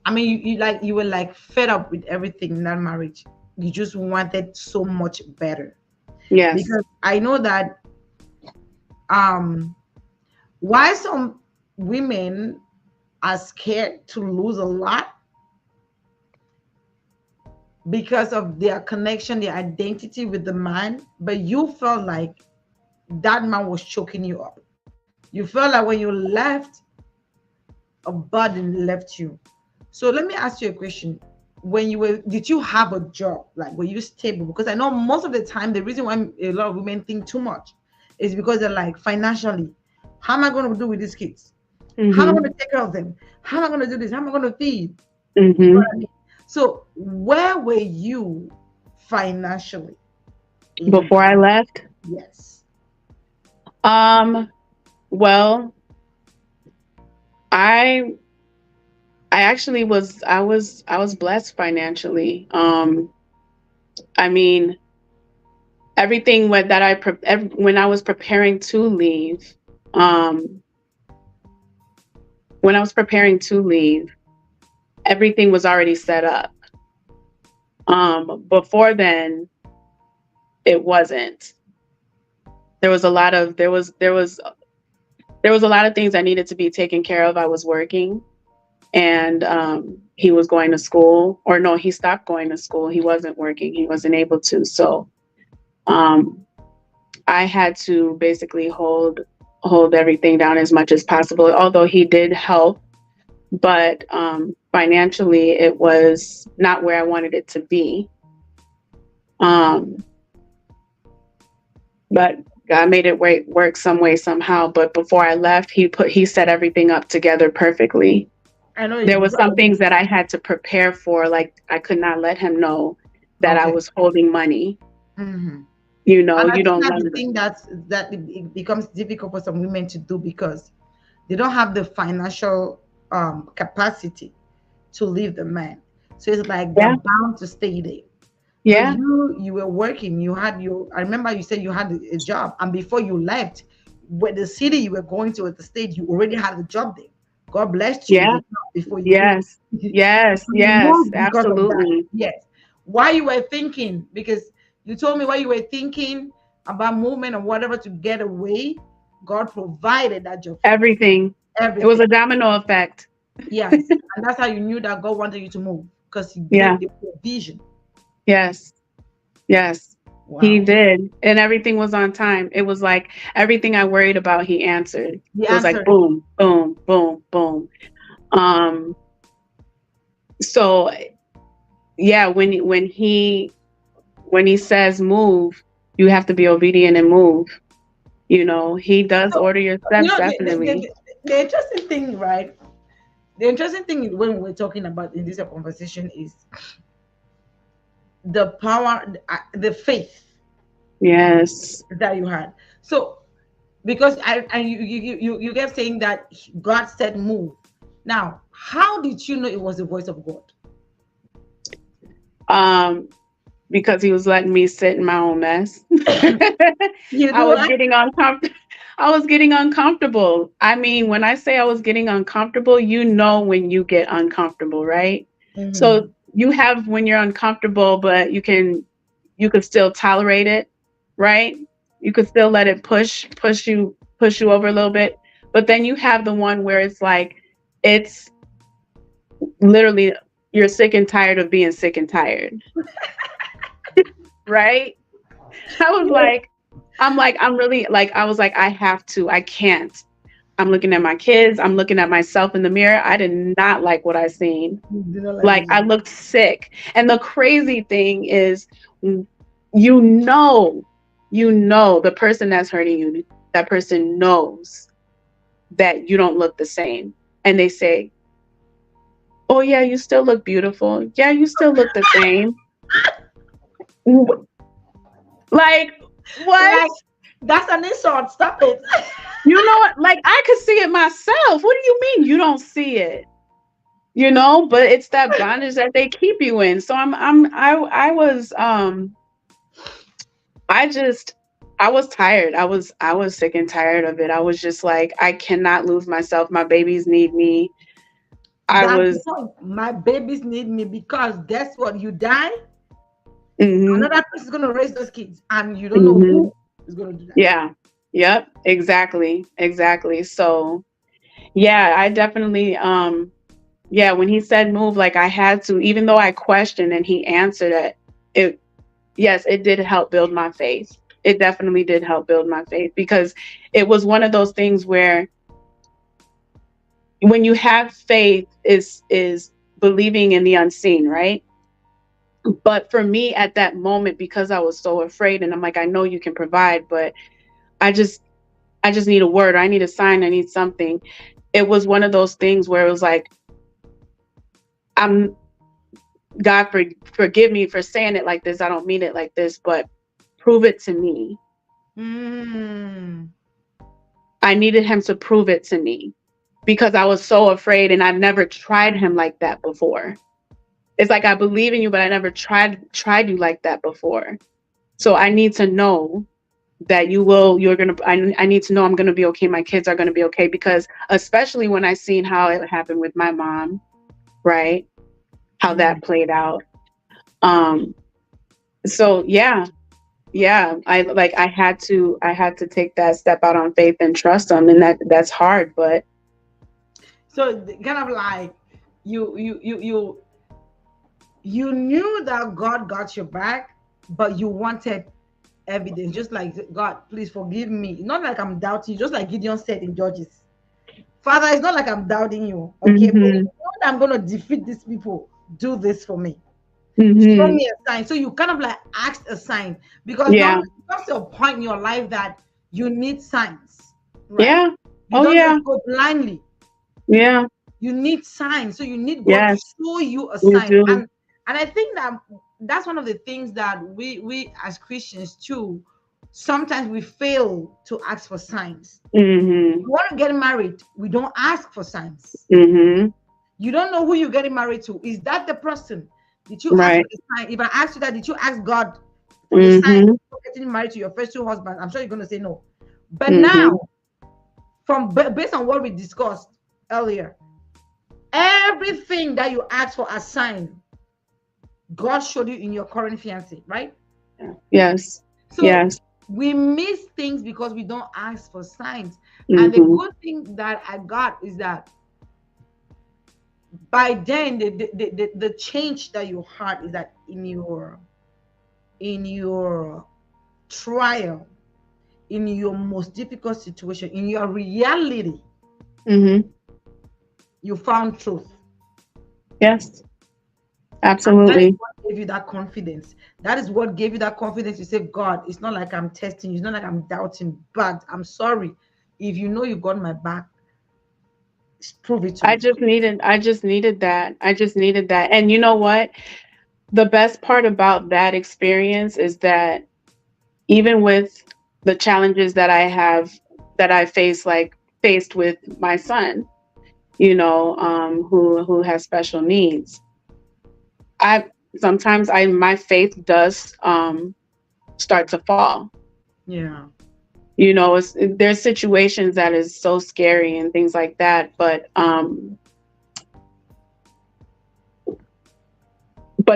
I mean, you were like fed up with everything in that marriage. You just wanted so much better. Yes. Because I know that um why some women are scared to lose a lot because of their connection, their identity with the man, but you felt like that man was choking you up. You felt like when you left, a burden left you. So let me ask you a question. When you were, did you have a job? Like, were you stable? Because I know most of the time, the reason why a lot of women think too much is because they're like, financially, how am I going to do with these kids? How am I going Mm-hmm. to take care of them? How am I going to do this? How am I going to feed? You know what Mm-hmm. I mean? So, where were you financially Before leaving? I left, Yes. um, well, I I actually I was blessed financially. I mean, everything when I was preparing to leave, um, when I was preparing to leave, everything was already set up. Before then, it wasn't. There was a lot of there was a lot of things that needed to be taken care of. I was working, and he was going to school, or no, he stopped going to school. He wasn't working. He wasn't able to. So um, I had to basically hold everything down as much as possible. Although he did help, but financially, it was not where I wanted it to be. Um, but God made it work some way somehow. But before I left, he set everything up together perfectly. I know it's There was some well. things that I had to prepare for, like I could not let him know that I Okay. was holding money. Hmm. You know, And I you think don't that's let the them. thing that it becomes difficult for some women to do because they don't have the financial capacity to leave the man. So it's like they're Yeah, bound to stay there. But yeah, you were working, you had your, I remember you said you had a job, and before you left, where the city you were going to at the state, you already had a job there. God blessed you with yeah, a job before you moved. yes, yes, So you yes, moved because of that. absolutely. Yes. Why you were thinking, because you told me why you were thinking about movement or whatever to get away, God provided that job for you. Everything. It was Everything. a domino effect. Yes. And that's how you knew that God wanted you to move because He Yeah, gave the provision. yes, yes. He Wow. did. And everything was on time. It was like everything I worried about, he answered. The It was like answer is boom, boom, boom, boom. Um, so yeah, when he says move, you have to be obedient and move. You know, he does so, order your you steps, know definitely. the interesting thing, right? The interesting thing when we're talking about in this conversation is the power, the faith Yes. that you had. So because you kept saying that God said move. Now, how did you know it was the voice of God? Um, because he was letting me sit in my own mess. You I know was what? getting uncomfortable. I was getting uncomfortable. I mean, when I say I was getting uncomfortable, you know when you get uncomfortable, right? So Mm-hmm. you have when you're uncomfortable, but you can still tolerate it, right? You could still let it push you over a little bit. But then you have the one where it's like it's literally you're sick and tired of being sick and tired, right? I was like, I'm really like, I was like, I have to, I can't. I'm looking at my kids. I'm looking at myself in the mirror. I did not like what I seen. You do not like Like what I you looked sick. And the crazy thing is, you know, the person that's hurting you, that person knows that you don't look the same. And they say, oh, yeah, you still look beautiful. Yeah, you still look the same. Like, what? like. That's an insult. Stop it. You know what? Like, I could see it myself. What do you mean you don't see it? But it's that bondage that they keep you in. So I just I was tired. I was sick and tired of it. I was just like, I cannot lose myself. My babies need me. I That's the was point. My babies need me because guess what? You die, mhm, another person is going to raise those kids, and you don't know mhm. who is going to do that. Yeah. Yep, exactly. Exactly. So, yeah, I definitely yeah, when he said move, like I had to, even though I questioned and he answered it, yes, it did help build my faith. It definitely did help build my faith because it was one of those things where when you have faith is believing in the unseen, right? But for me at that moment, because I was so afraid and I'm like, I know you can provide, but I just I just need a word, I need a sign, I need something. It was one of those things where it was like, I'm God forgive me for saying it like this. I don't mean it like this, but prove it to me. Mm. I needed him to prove it to me because I was so afraid and I've never tried him like that before. It's like I believe in you, but I never tried you like that before. So I need to know that you're gonna I need to know I'm gonna be okay. My kids are gonna be okay because especially when I seen how it happened with my mom, right? How Mm. that played out. Um so yeah, I had to take that step out on faith and trust him, and that's hard, but So kind of like you you you you you knew that God got your back, but you wanted evidence, just like God, please forgive me. Not like I'm doubting, just like Gideon said in Judges. Father, it's not like I'm doubting you, okay? But if mhm, you know that I'm gonna defeat these people, do this for me. Show mhm, me a sign. So you kind of like asked a sign because yeah, normally it comes to a point in your life that you need signs, right? yeah, You oh don't yeah, just go blindly. yeah, You need signs. So you need God to yes, show you a you sign. do, And I think that that's one of the things that we as Christians too, sometimes we fail to ask for signs. mhm, You want to get married, we don't ask for signs. mhm, You don't know who you're getting married to. Is that the person? Did you ask for right, the sign? If I ask you that, did you ask God for the sign mhm, for getting married to your first two husbands? I'm sure you're going to say no. But mhm, now, based on what we discussed earlier, everything that you asked for as sign, God showed you in your current fiance, right? yes, So yes, we miss things because we don't ask for signs. And the mhm, good thing that I got is that by then the change that you had is that in your trial, in your most difficult situation, in your reality, mhm, you found truth. yes, And that is absolutely. what gave you that confidence. That is what gave you that confidence. You say, God, it's not like I'm testing you, it's not like I'm doubting, but I'm sorry. If you know you got my back, prove it to me. I just needed that. And you know what? The best part about that experience is that even with the challenges that I faced with my son, who has special needs, I sometimes my faith does start to fall. Yeah. there's situations that is so scary and things like that, but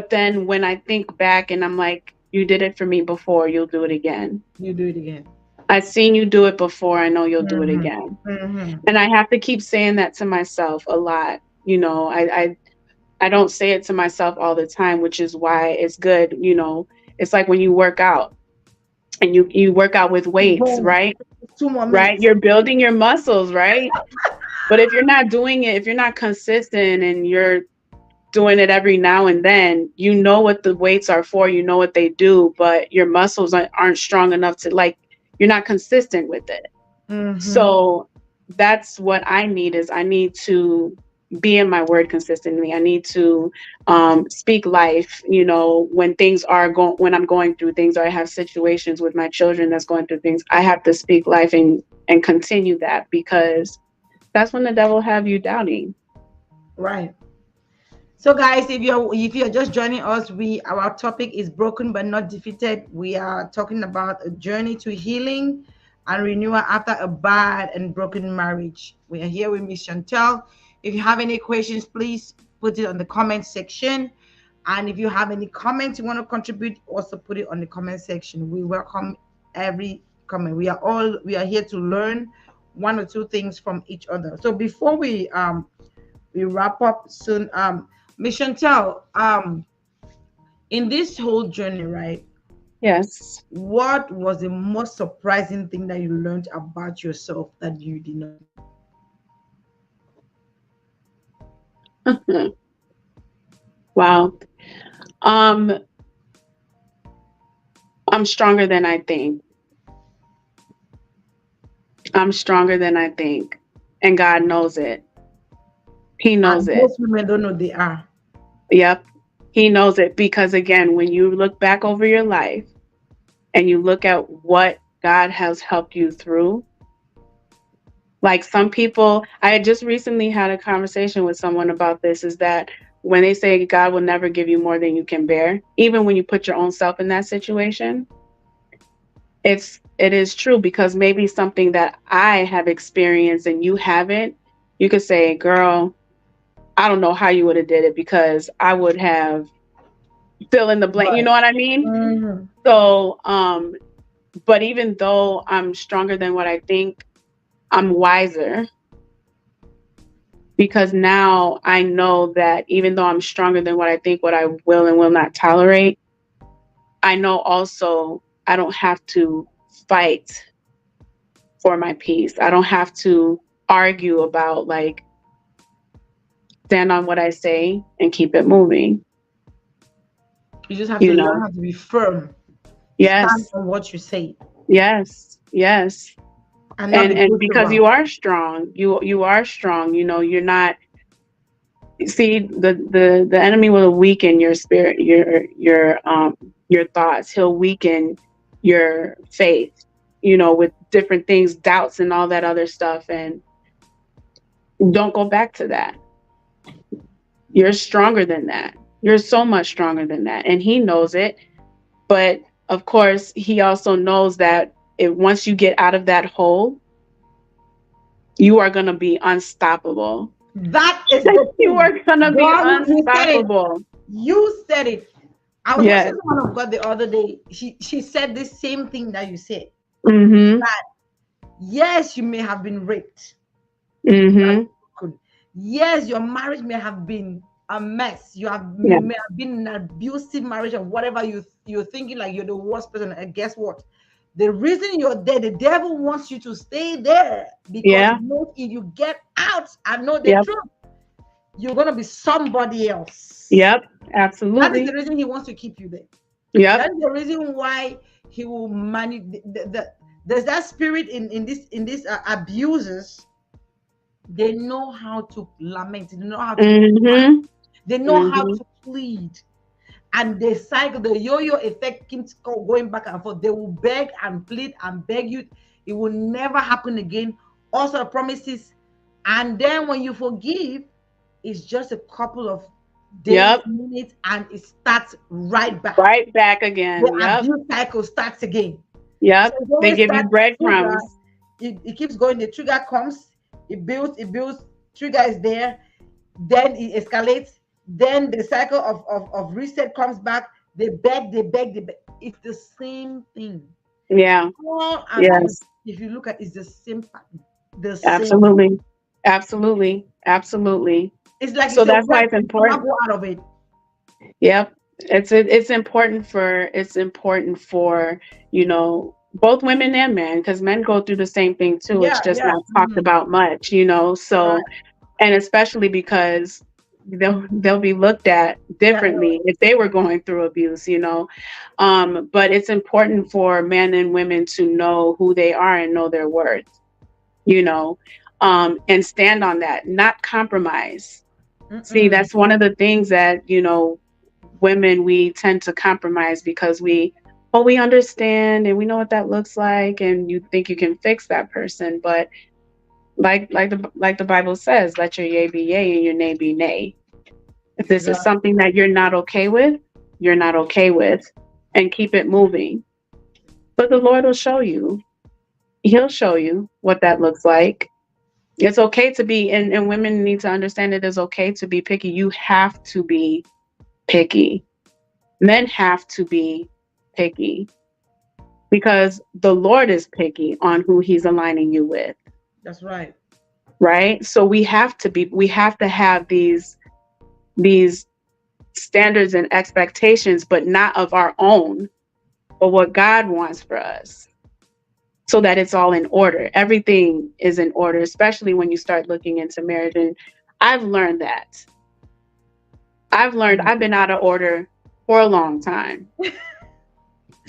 then when I think back and I'm like, you did it for me before, you'll do it again. You do it again. I've seen you do it before, I know you'll do it Mm-hmm. again. Mm-hmm. And I have to keep saying that to myself a lot. I don't say it to myself all the time, which is why it's good. It's like when you work out and you work out with weights, Boom. right? 2 more Right? minutes. You're building your muscles, right? But if you're not doing it, if you're not consistent and you're doing it every now and then, you know what the weights are for, you know what they do, but your muscles aren't strong enough to, like, you're not consistent with it. Mm-hmm. So that's what I need, is I need to be in my word consistently. I need to speak life, when I'm going through things, or I have situations with my children that's going through things. I have to speak life and continue that, because that's when the devil have you doubting. Right. So guys, if you're just joining us, our topic is broken but not defeated. We are talking about a journey to healing and renewal after a bad and broken marriage. We are here with Miss Chantel. If you have any questions, please put it on the comment section. And if you have any comments you want to contribute, also put it on the comment section. We welcome every comment. We are here to learn one or two things from each other. So before we wrap up soon, Miss Chantel, in this whole journey, right? Yes. What was the most surprising thing that you learned about yourself that you did not know? Wow. um I'm stronger than I think. I'm stronger than I think, and God knows it. He knows And it. most women don't know they are. Yep. He knows it, because again, when you look back over your life and you look at what God has helped you through, like some people, I had just recently had a conversation with someone about this, is that when they say God will never give you more than you can bear, even when you put your own self in that situation, it is true, because maybe something that I have experienced and you haven't, you could say, girl, I don't know how you would have did it, because I would have fill in the blank. You Right. know what I mean? Mm-hmm. So, but even though I'm stronger than what I think, I'm wiser, because now I know that even though I'm stronger than what I think, what I will and will not tolerate, I know also I don't have to fight for my peace. I don't have to argue about, like, stand on what I say and keep it moving. You just have to You learn know? how to be firm, stand Yes, on what you say, yes, yes. and not And because negotiable. you are strong, you are strong. You're not. See, the enemy will weaken your spirit, your thoughts. He'll weaken your faith. With different things, doubts, and all that other stuff. And don't go back to that. You're stronger than that. You're so much stronger than that. And he knows it. But of course, he also knows that once you get out of that hole, you are going to be unstoppable. That is the You thing. are going to be God, you said it. unstoppable. You said it. I was watching Yes. the one of God the other day. She said the same thing that you said. Mhm. Yes, you may have been raped. Mhm. Yes, your marriage may have been a mess. Yeah. You may have been an abusive marriage or whatever you're thinking like you're the worst person. And guess what? The reason you're there, the devil wants you to stay there because he Yeah. knows if you get out and know the Yep. truth, you're gonna be somebody else. Yep. That is the Absolutely. reason he wants to keep you there. Yep. That's the reason why he will manage. There's that spirit in these abusers. They know how to lament. They know how to cry. Mhm. They know how Mhm. to plead. And the cycle, the yo-yo effect keeps going back and forth. They will beg and plead and beg you. It will never happen again. Also promises. And then when you forgive, it's just a couple of days, Yep. minutes, and it starts right back. Right back The again. Yep. abuse cycle starts again. So Yep. it They always give you starts trigger. breadcrumbs. It keeps going. The trigger comes. It builds. Trigger is there. Then it escalates. Then the cycle of reset comes back. They beg. It's the same thing. Yeah. All abuse, Yes. if you look at, is the same pattern. The same. Absolutely. Absolutely. Absolutely. It's like you So say, that's well, why it's you cannot important. go out of it. Yep. It's important for both women and men, because men go through the same thing too. It's Yeah, just yeah. not talked about much. Right. So, and especially because they'll be looked at Yeah, differently if they were going through abuse. But it's important for men and women to know who they are and know their worth, you know, and stand on that, not compromise. See, mm-mm. that's one of the things that, women, we tend to compromise because we understand and we know what that looks like, and you think you can fix that person. But like the Bible says, let your yea be yea and your nay be nay. If this is Exactly. something that you're not okay with, you're not okay with, and keep it moving. But the Lord will show you. He'll show you what that looks like. It's okay to be, and women need to understand it is okay to be picky. You have to be picky. Men have to be picky because the Lord is picky on who he's aligning you with, That's right. right? So we have to have these standards and expectations, but not of our own, but what God wants for us, so that it's all in order. Everything is in order, especially when you start looking into marriage. And I've learned that. Mm. I've been out of order for a long time.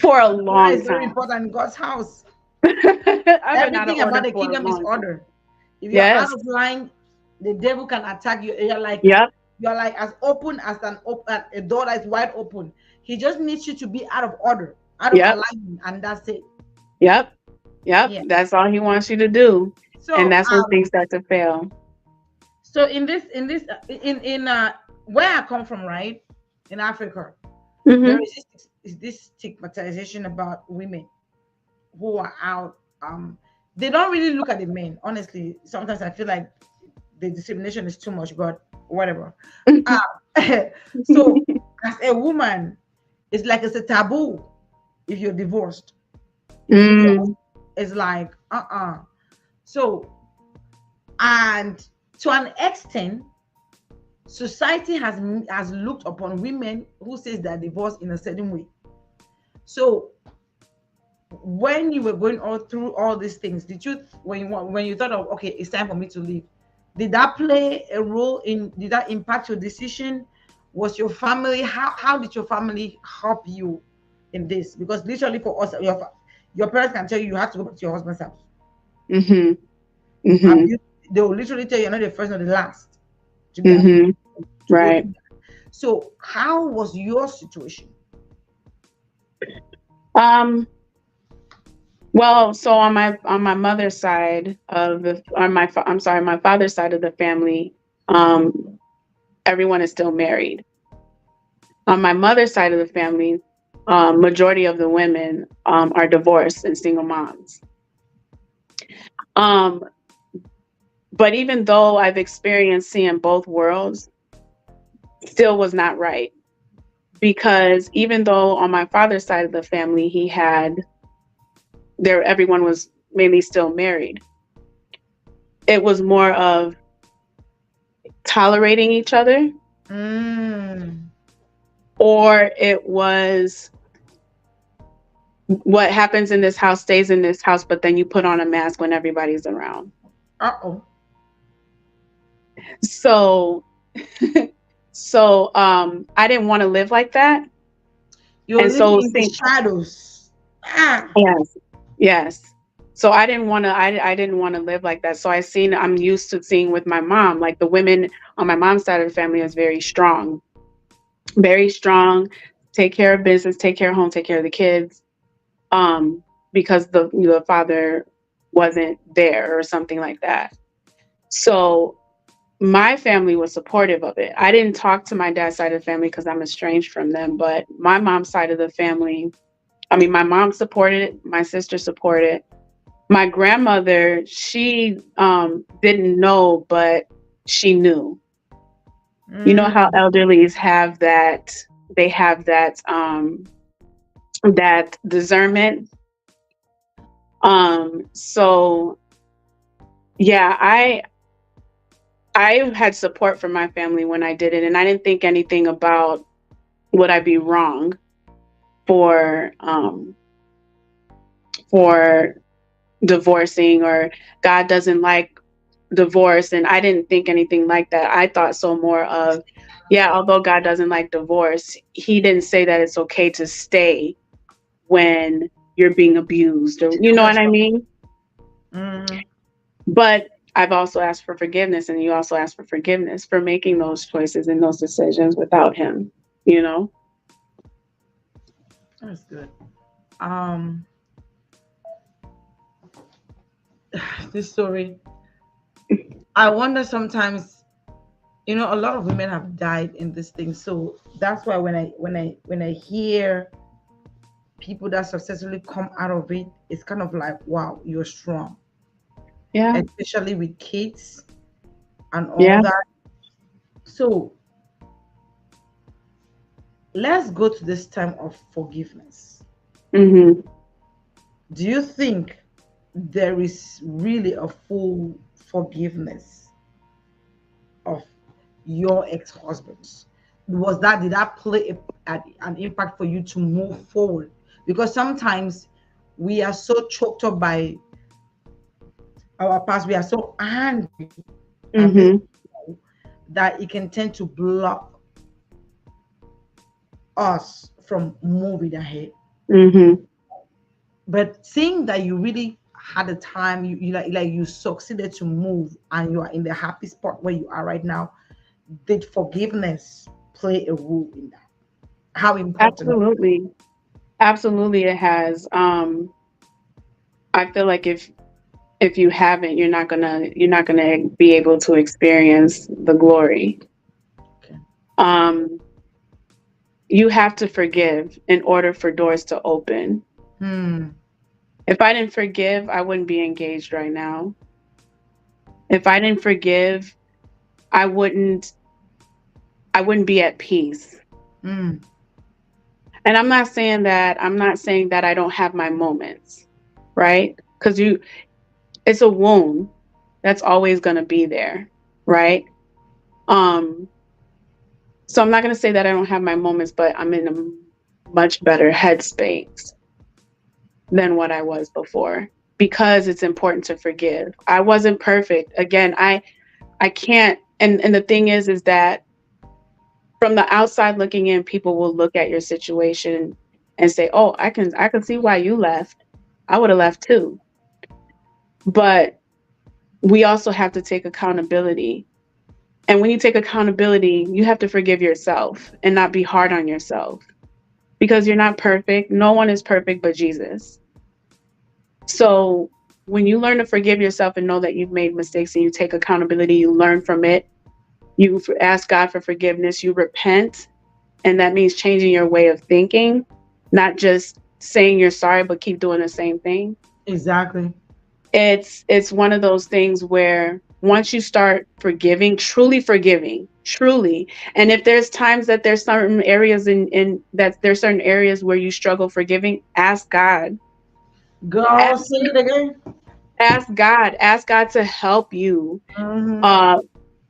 For a Order long is very time. important in God's house. I've been out of Everything about order the for a kingdom is long time. order. If you're out Yes. of line, the devil can attack you. Yep. You're like as open as a door that is wide open. He just needs you to be out of order, out of Yep. alignment, and that's it. Yep. Yep. Yeah. That's all he wants you to do. And So that's when things start to fail. in where I come from, right, in Africa, there Hmm. is this stigmatization about women who are out. They don't really look at the men. Honestly, sometimes I feel like the discrimination is too much, but whatever. So as a woman, it's a taboo if you're divorced. You know, Mm. it's like So, and to an extent, society has looked upon women who says they're divorced in a certain way. So when you were going all through all these things, did you when you thought of, okay, it's time for me to leave, did that play a role in did that impact your decision? Was your family how did your family help you in this? Because literally for us, your parents can tell you you have to go back to your husband's house. Hmm. Have Hmm. you They will literally tell you you're not the first nor the last to be Hmm. to go Right. through that. So how was your situation? Um, well, so on my mother's side of the on my fa- I'm sorry, my father's side of the family, um, everyone is still married. On my mother's side of the family, majority of the women are divorced and single moms. Um, but even though I've experienced seeing both worlds, still was not right, because even though on my father's side of the family he had there everyone was mainly still married, it was more of tolerating each other, Mm. or it was what happens in this house stays in this house, but then you put on a mask when everybody's around. Uh-oh. So I didn't want to live like that. You're And living so in the shadows. Ah. yes, yes. So I didn't want to live like that. So I'm used to seeing with my mom, like the women on my mom's side of the family is very strong, take care of business, take care of home, take care of the kids. Um, because the father wasn't there or something like that. So my family was supportive of it. I didn't talk to my dad's side of the family because I'm estranged from them, but my mom's side of the family I mean, my mom supported it, my sister supported it. My grandmother, she didn't know, but she knew. You know how Mm, elderlies have that, they have that discernment. So yeah, I had support from my family when I did it, and I didn't think anything about would I be wrong for for divorcing, or God doesn't like divorce, and I didn't think anything like that. I thought so more of, yeah, although God doesn't like divorce, he didn't say that it's okay to stay when you're being abused, or you know what that's I right. mean? Mm, But I've also asked for forgiveness, and you also ask for forgiveness for making those choices and those decisions without him, you know? that's good. Um, this story, I wonder sometimes, a lot of women have died in this thing. So that's why when I hear people that successfully come out of it, it's kind of like, wow, you're strong, Yeah. especially with kids and all Yeah. that. So let's go to this time of forgiveness. Hmm. Do you think there is really a full forgiveness of your ex-husbands? Did that play an impact for you to move forward? Because sometimes we are so choked up by our past, we are so angry and this Hmm. that it can tend to block us from moving ahead. Hmm. But seeing that you really had a time, you like you succeeded to move and you are in the happy spot where you are right now, did forgiveness play a role in that? How important? Absolutely. Absolutely it has. I feel like if you haven't, you're not gonna be able to experience the glory. Okay. Um, you have to forgive in order for doors to open. Hmm. If I didn't forgive, I wouldn't be engaged right now. If I didn't forgive, I wouldn't I wouldn't be at peace. Hmm. And I'm not saying that I don't have my moments, right? Cuz it's a wound that's always going to be there, right? Um so I'm not going to say that I don't have my moments, but I'm in a much better headspace than what I was before, because it's important to forgive. I wasn't perfect. Again, I can't, and the thing is that from the outside looking in, people will look at your situation and say, "Oh, I can see why you left. I would have left too." But we also have to take accountability. And when you take accountability, you have to forgive yourself and not be hard on yourself, because you're not perfect. No one is perfect but Jesus. So when you learn to forgive yourself and know that you've made mistakes and you take accountability, you learn from it, you ask God for forgiveness, you repent, and that means changing your way of thinking, not just saying you're sorry but keep doing the same thing. Exactly. It's one of those things where once you start forgiving, truly, and if there's times that there's certain areas in that there's certain areas where you struggle forgiving, ask God. Girl, Ask, say it again. ask God to help you Hmm. uh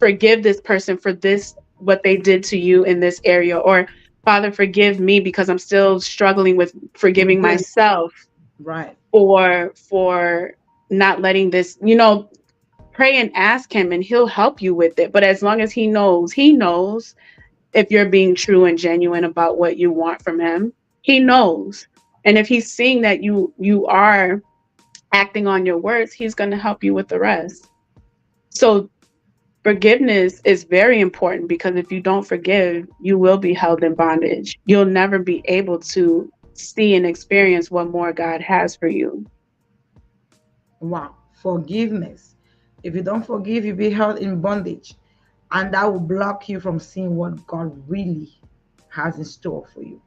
forgive this person for this, what they did to you in this area, or Father, forgive me because I'm still struggling with forgiving myself Right. for not letting this, pray and ask him and he'll help you with it. But as long as he knows if you're being true and genuine about what you want from him. He knows. And if he's seeing that you are acting on your words, he's going to help you with the rest. So forgiveness is very important, because if you don't forgive, you will be held in bondage. You'll never be able to see and experience what more God has for you. Wow. Forgiveness. If you don't forgive, you'll be held in bondage. And that will block you from seeing what God really has in store for you.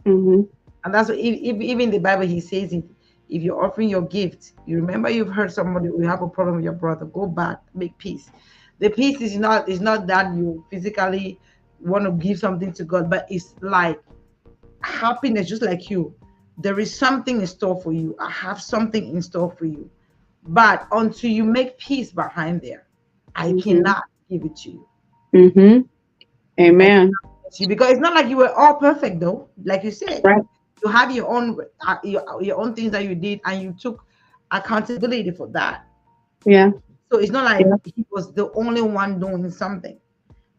Hmm. And that's what even in the Bible he says it. If you're offering your gift, you remember you've heard somebody you have a problem with your brother, go back, make peace. The peace is not that you physically want to give something to God, but it's like happiness, just like you. There is something in store for you. I have something in store for you. But until you make peace behind there, I Mm-hmm. cannot give it to you. Mm-hmm. I Amen. cannot give it to you because it's not like you were all perfect though. Like you said, Right. you have your own things that you did, and you took accountability for that. Yeah. So it's not like Yeah. he was the only one doing something,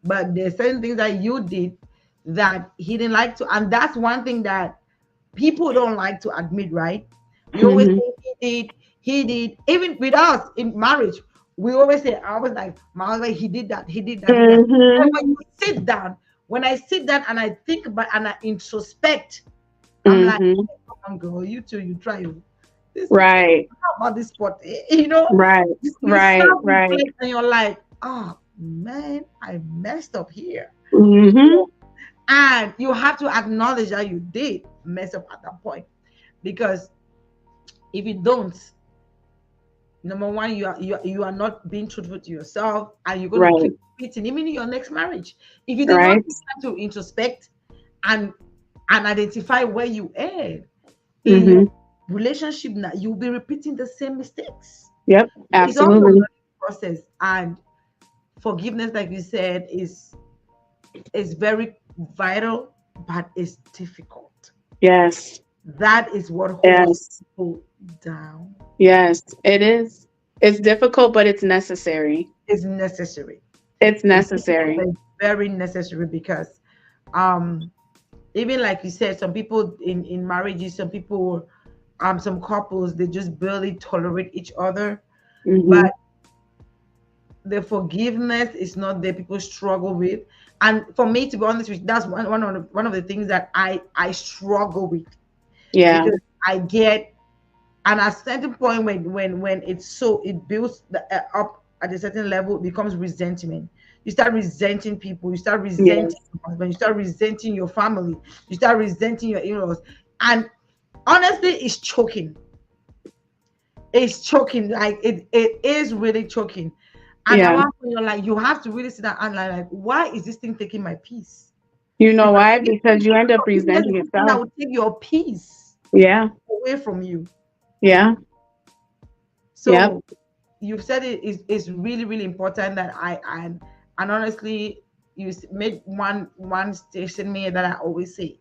but there's certain things that you did that he didn't like to, and that's one thing that people don't like to admit, right? We always Mm-hmm. say he did. Even with us in marriage, we always say, I was like, my husband, he did that. And Mm-hmm. when you sit down, when I sit down and I think about and I introspect, I'm like, Mm-hmm. hey, come on, girl, you too, you try this. Right. How about this sport? You know, Right. you Right. self Right. reflect and you're like, oh man, I messed up here. Mm-hmm. And you have to acknowledge that you did mess up at that point. Because if you don't, number one, you are not being truthful to yourself, and you're going to Right. keep repeating, even in your next marriage. If you did not Right. take time to introspect and identify where you erred in your Mm-hmm. relationship, now you'll be repeating the same mistakes. Yep. So it's also a Absolutely. learning process, and forgiveness, like you said, is very vital, but it's difficult. Yes. That is what holds Yes. people down. Yes. It is. It's difficult, but it's necessary. It's necessary. It's It's difficult, necessary. but it's very necessary because um even like you said, some people in marriages, some people some couples, they just barely tolerate each other. Mm-hmm. But the forgiveness is not there, people struggle with. And for me, to be honest with you, that's one of the things that I struggle with, Yeah. because I get, and at a certain point, when it's so, it builds up at a certain level, it becomes resentment. You start resenting people, you start resenting Yes. your husband, you start resenting your family, you start resenting your in-laws. And honestly, it's choking, like it is really choking. And at Yeah. one point you're like, you have to really sit down and like, why is this thing taking my peace? You know Because why? Because you end up forgiveness resenting is something that yourself. will take your peace Yeah. away from you. Yeah. Yep. So you've said it is really really important that and honestly, made one station me that I always say: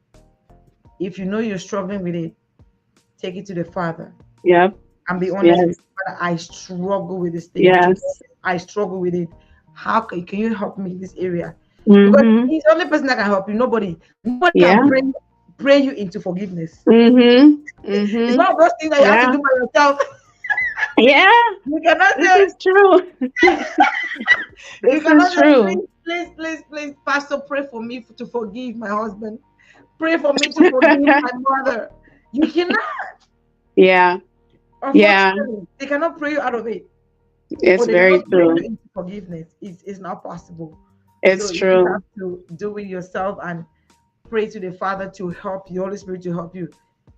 if you know you're struggling with it, take it to the Father Yep. and be honest with Yes. him. Father, I struggle with this thing. To be Yes. honest, I struggle with it. How can you help me in this area? Because Mm-hmm. he's the only person that can help you. Nobody can Yeah. pray you into forgiveness. Mm-hmm. It's Mm-hmm. one of those things that you have to Yeah. do by yourself. Yeah. You cannot This say, is true. you This is cannot say, true. please, Pastor, pray for me to forgive my husband. Pray for me to forgive my mother. You cannot. Yeah. Yeah. Unfortunately, they cannot pray you out of it, It's or they very cannot pray you true. into forgiveness. It's not possible. So It's you just have true. to do it yourself and pray to the Father to help you, Holy Spirit to help you.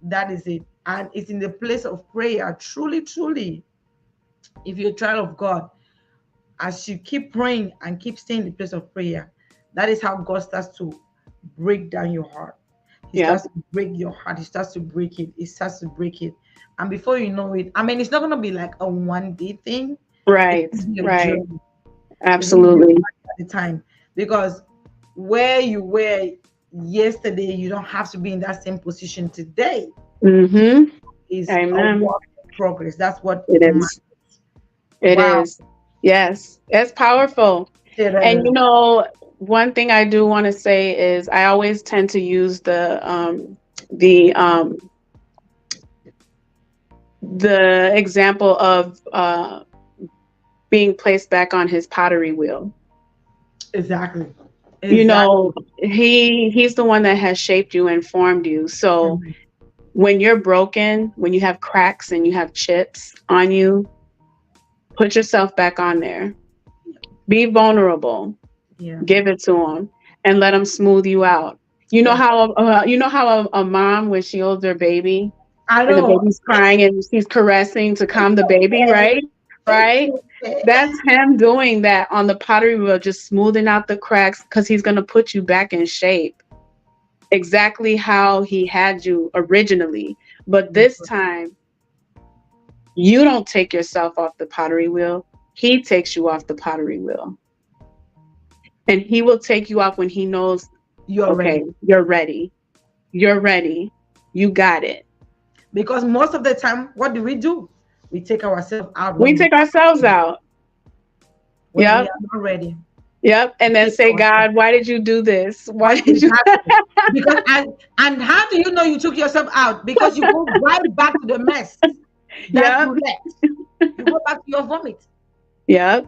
That is it. And it's in the place of prayer. Truly, truly, if you're a child of God, as you keep praying and keep staying in the place of prayer, that is how God starts to break down your heart. He starts Yep. to break your heart. He starts to break it. He starts to break it. And before you know it, I mean, it's not going to be like a one day thing. It's Right. going to be a Right. journey. It's going to be a Absolutely. journey at a time. Because where you were yesterday, you don't have to be in that same position today. Mm-hmm. Is a Amen. work in progress. That's what It matters. is. It Wow. is. Yes. It's powerful. It And is. one thing I do want to say is I always tend to use the the example of being placed back on his pottery wheel. Exactly. You know, Exactly. he's the one that has shaped you and formed you. So Mhm. when you're broken, when you have cracks and you have chips on you, put yourself back on there. Be vulnerable. Yeah. Give it to him and let him smooth you out. Yeah. You know how a mom, when she holds her baby I and the know. baby's crying and she's caressing to It's calm the baby, okay. right? It's Right? okay. That's him doing that on the pottery wheel, just smoothing out the cracks because he's going to put you back in shape exactly how he had you originally. But this time, you don't take yourself off the pottery wheel. He takes you off the pottery wheel. And he will take you off when he knows, You're okay, ready. you're ready. You're ready. You got it. Because most of the time, what do? We take ourselves out We take ourselves out. when we Yep. are not ready. Yep. And then Take say, ourselves. God, why did you do this? Why did you? Exactly. Because and how do you know you took yourself out? Because you go right back to the mess that Yep. you left. You go back to your vomit. Yep.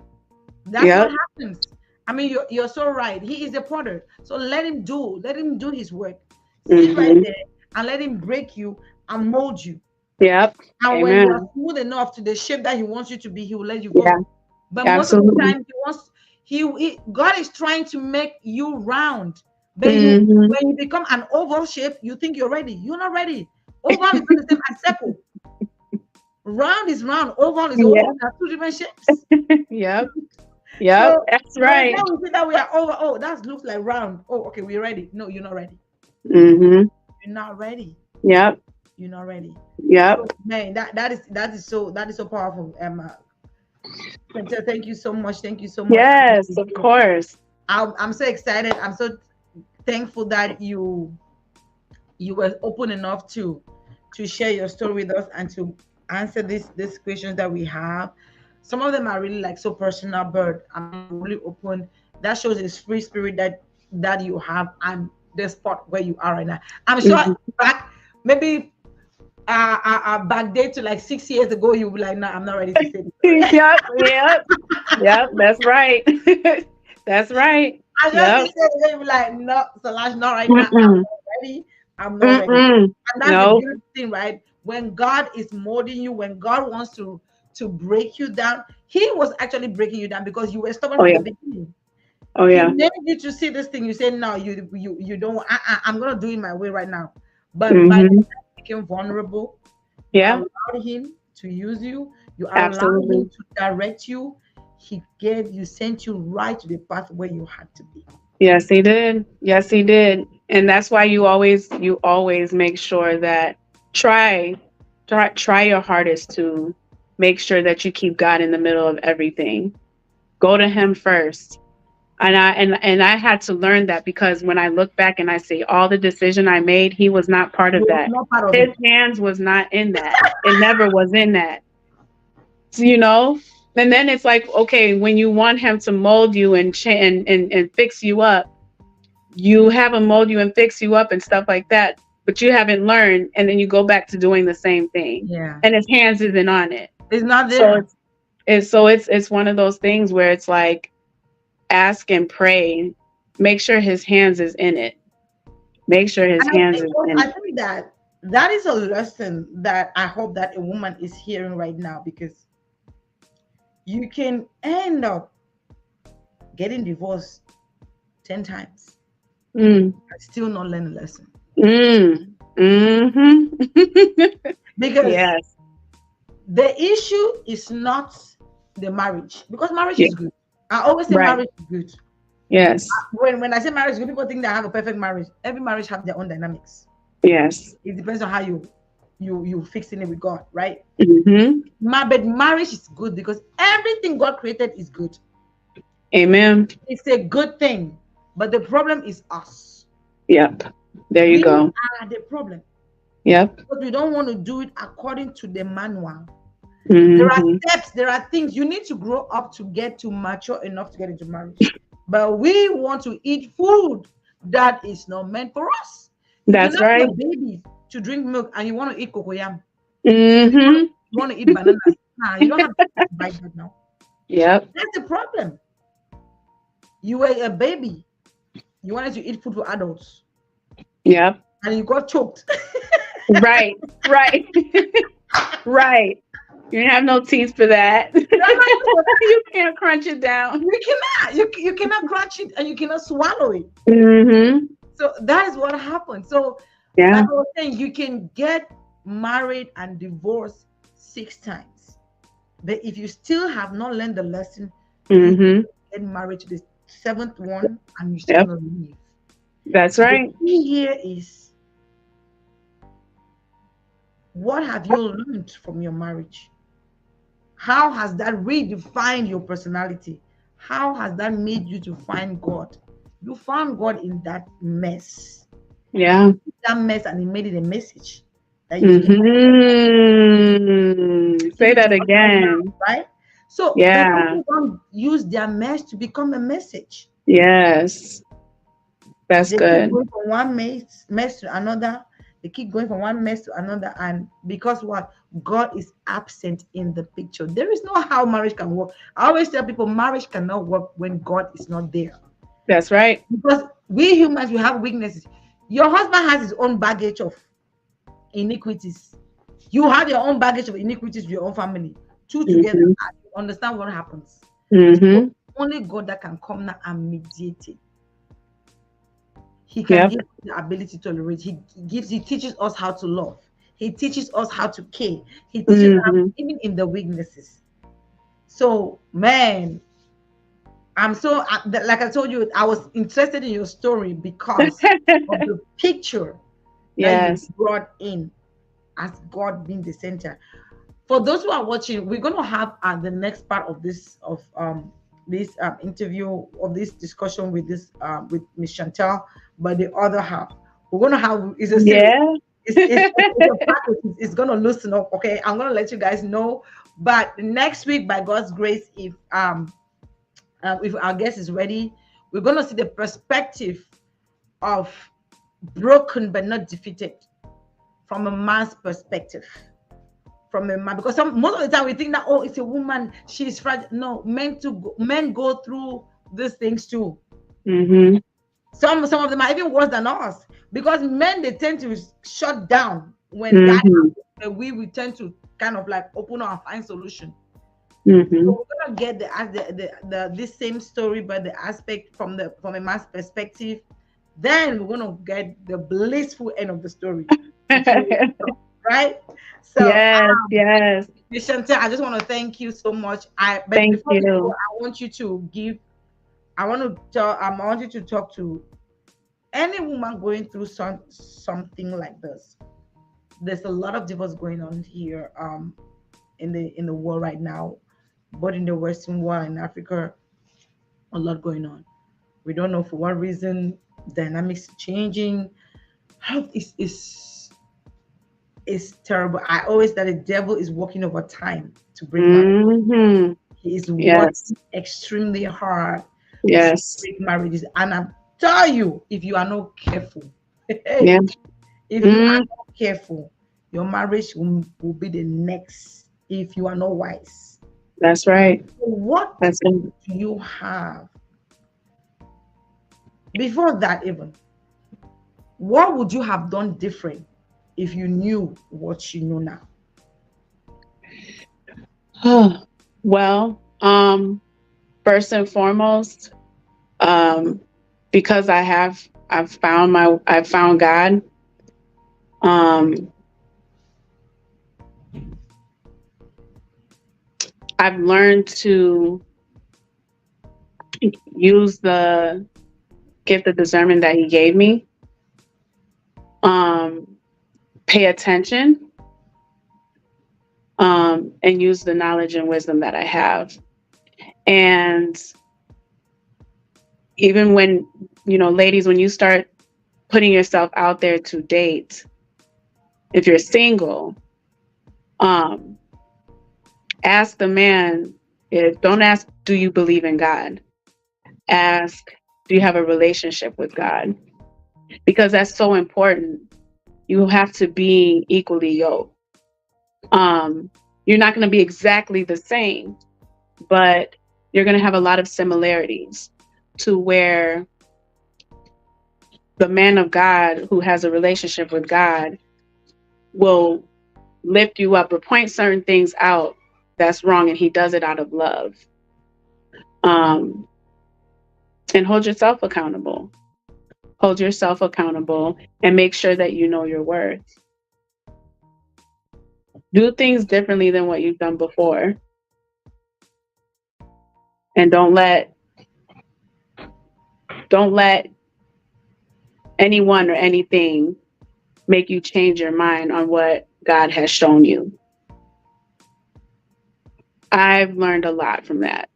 That's what Yep. happens. I mean, you're so right. He is a potter. So let him do his work. Sit right Hmm. there and let him break you and mold you. Yep. And when you are Amen. smooth enough to the shape that he wants you to be, he will let you Yeah. go. But most of the Absolutely. time, God is trying to make you round. But Hmm. when you become an oval shape, you think you're ready. You're not ready. Oval is not the same as circle. Round is round. Oval is Yeah. oval. There are two different shapes. Yep. Yep. So That's by the right. time we say that we are over, oh, that looks like round. Oh, okay, we're ready. No, you're not ready. Hmm. You're not ready. Yep. You're not ready. Yep. So man, that is so powerful, Emma. Chantel, thank you so much. Thank you so much. Yes, of course. I'm so excited. I'm so thankful that you were open enough to share your story with us and to answer these questions that we have. Some of them are really like so personal, but I mean you're really open. That shows this free spirit that you have and the spot where you are right now. I'm sure Mhm. back maybe back day to like 6 years ago, you'll be like, no, I'm not ready to say this. Yep. Yep. Yep. That's right. That's right. I just Yep. say you'll be like, no, Solange, not right now. I'm Mm-mm. not ready. I'm not ready. Mm-mm. And that's the No. beautiful thing, right? When God is molding you, when God wants to break you down, He was actually breaking you down because you were stubborn Oh from yeah. the beginning. Oh He yeah. made you to see this thing. You say, no, you don't. I'm gonna do it my way right now. But by the Hmm. time you became vulnerable, you Yeah. allowed Him to use you. You allowed Him Absolutely. to direct you. He sent you right to the path where you had to be. Yes, he did. Yes, he did. And that's why you always make sure that try try your hardest to make sure that you keep God in the middle of everything. Go to him first. And I had to learn that because when I look back and I see all the decision I made, he was not part He of was that. not part of His it. hands was not in that. It never was in that. You know? And then it's like, okay, when you want him to mold you and and fix you up, you have him mold you and fix you up and stuff like that, but you haven't learned, and then you go back to doing the same thing, Yeah. and his hands isn't on it. It's not So there. it's one of those things where it's like ask and pray, make sure his hands is in it, make sure his And hands is in I it. think that that is a lesson that I hope that a woman is hearing right now because you can end up getting divorced 10 times Mm, and still not learn a lesson. mm, mm-hmm. Because Yes. the issue is not the marriage, because marriage Yeah. is good. I always say Right. marriage is good. Yes. When I say marriage is good, people think that I have a perfect marriage. Every marriage have their own dynamics. Yes. It depends on how you fixing it with God, right? Hmm. But marriage is good because everything God created is good. Amen. It's a good thing. But the problem is us. Yep. There you We go. are the problem. Yep. Because we don't want to do it according to the manual. There are Hmm. steps, there are things you need to grow up to get to mature enough to get into marriage. But we want to eat food that is not meant for us. You That's cannot be right. a baby to drink milk and you want to eat cocoyam. Hmm. You want to eat bananas. Nah, you don't have to bite that now. Yep. That's the problem. You were a baby. You wanted to eat food for adults Yep. and you got choked. Right. Right. Right. You didn't have no teeth for that. You can't crunch it down. You cannot. You cannot crunch it and you cannot swallow it. Hmm. So that is what happened. So, like Yeah. I was saying, you can get married and divorced 6 times, but if you still have not learned the lesson, you Mm-hmm. get married to the seventh one and you're still Yep. gonna leave. That's So the right. key here is, what have you learned from your marriage? How has that redefined your personality? How has that made you to find God? You found God in that mess. Yeah. That mess, and he made it a message that you can give Say it to that others now, again. right? So the Yeah. people don't use their mess to become a message. Yes. That's They keep good. going from one mess to another. They keep going from one mess to another, and because what, God is absent in the picture. There is no how marriage can work. I always tell people marriage cannot work when God is not there, That's right. because we humans, we have weaknesses. Your husband has his own baggage of iniquities. You have your own baggage of iniquities with your own family. Two together, Mm-hmm. and you understand what happens. So Mm-hmm. only God that can come now and mediate it. He can Yep. give us the ability to tolerate. He teaches us how to love. He teaches us how to care. He teaches us Mm-hmm. even in the weaknesses. So man, I'm so like I told you, I was interested in your story because of the picture that you Yes. brought in as God being the center. For those who are watching, we're going to have the next part of this interview, of this discussion with this with Miss Chantel. But the other half, we're going to have, is a series. Yeah. It's a package. It's going to loosen up. Okay, I'm going to let you guys know. But next week, by God's grace, if our guest is ready, we're going to see the perspective of broken but not defeated from a man's perspective. From a man, because most of the time we think that, oh, it's a woman, she's fragile. No, men go through these things too. Mm-hmm. Some of them are even worse than us, because men, they tend to shut down when that Mm-hmm. happens, and we tend to kind of like open up and find solution. Mm-hmm. So we're gonna get the this same story, but the aspect from a man's perspective. Then we're gonna get the blissful end of the story to close it up, right? So Yes. Yes. Miss Chantel, I just want to thank you so much. But Thank before we go, you. I want you to give. I want to tell. I want you to talk to any woman going through something like this. There's a lot of divorce going on here, in the world right now, both in the Western world and Africa. A lot going on. We don't know for what reason. Dynamics changing. Health is terrible. I always that the devil is working overtime to break marriage. Mm-hmm. He is Yes. working extremely hard to Yes. break marriages. And I tell you, if you are not careful, Yeah. hey, if you are Mm, not careful, your marriage will be the next if you are not wise. that's right. So what That's it. do you have before that even? What would you have done different if you knew what you know now? Well, first and foremost, um, because I've found God. Um, I've learned to use the gift of discernment that He gave me. Um, Pay attention, and use the knowledge and wisdom that I have. And even when, ladies, when you start putting yourself out there to date, if you're single, um, ask the man, don't ask, do you believe in God? Ask, do you have a relationship with God? Because that's so important. You have to be equally yoked. Um, you're not going to be exactly the same, but you're going to have a lot of similarities to where the man of God who has a relationship with God will lift you up or point certain things out that's wrong, and he does it out of love. Um, and hold yourself accountable. hold yourself accountable, and make sure that you know your worth. Do things differently than what you've done before. And don't let anyone or anything make you change your mind on what God has shown you. I've learned a lot from that.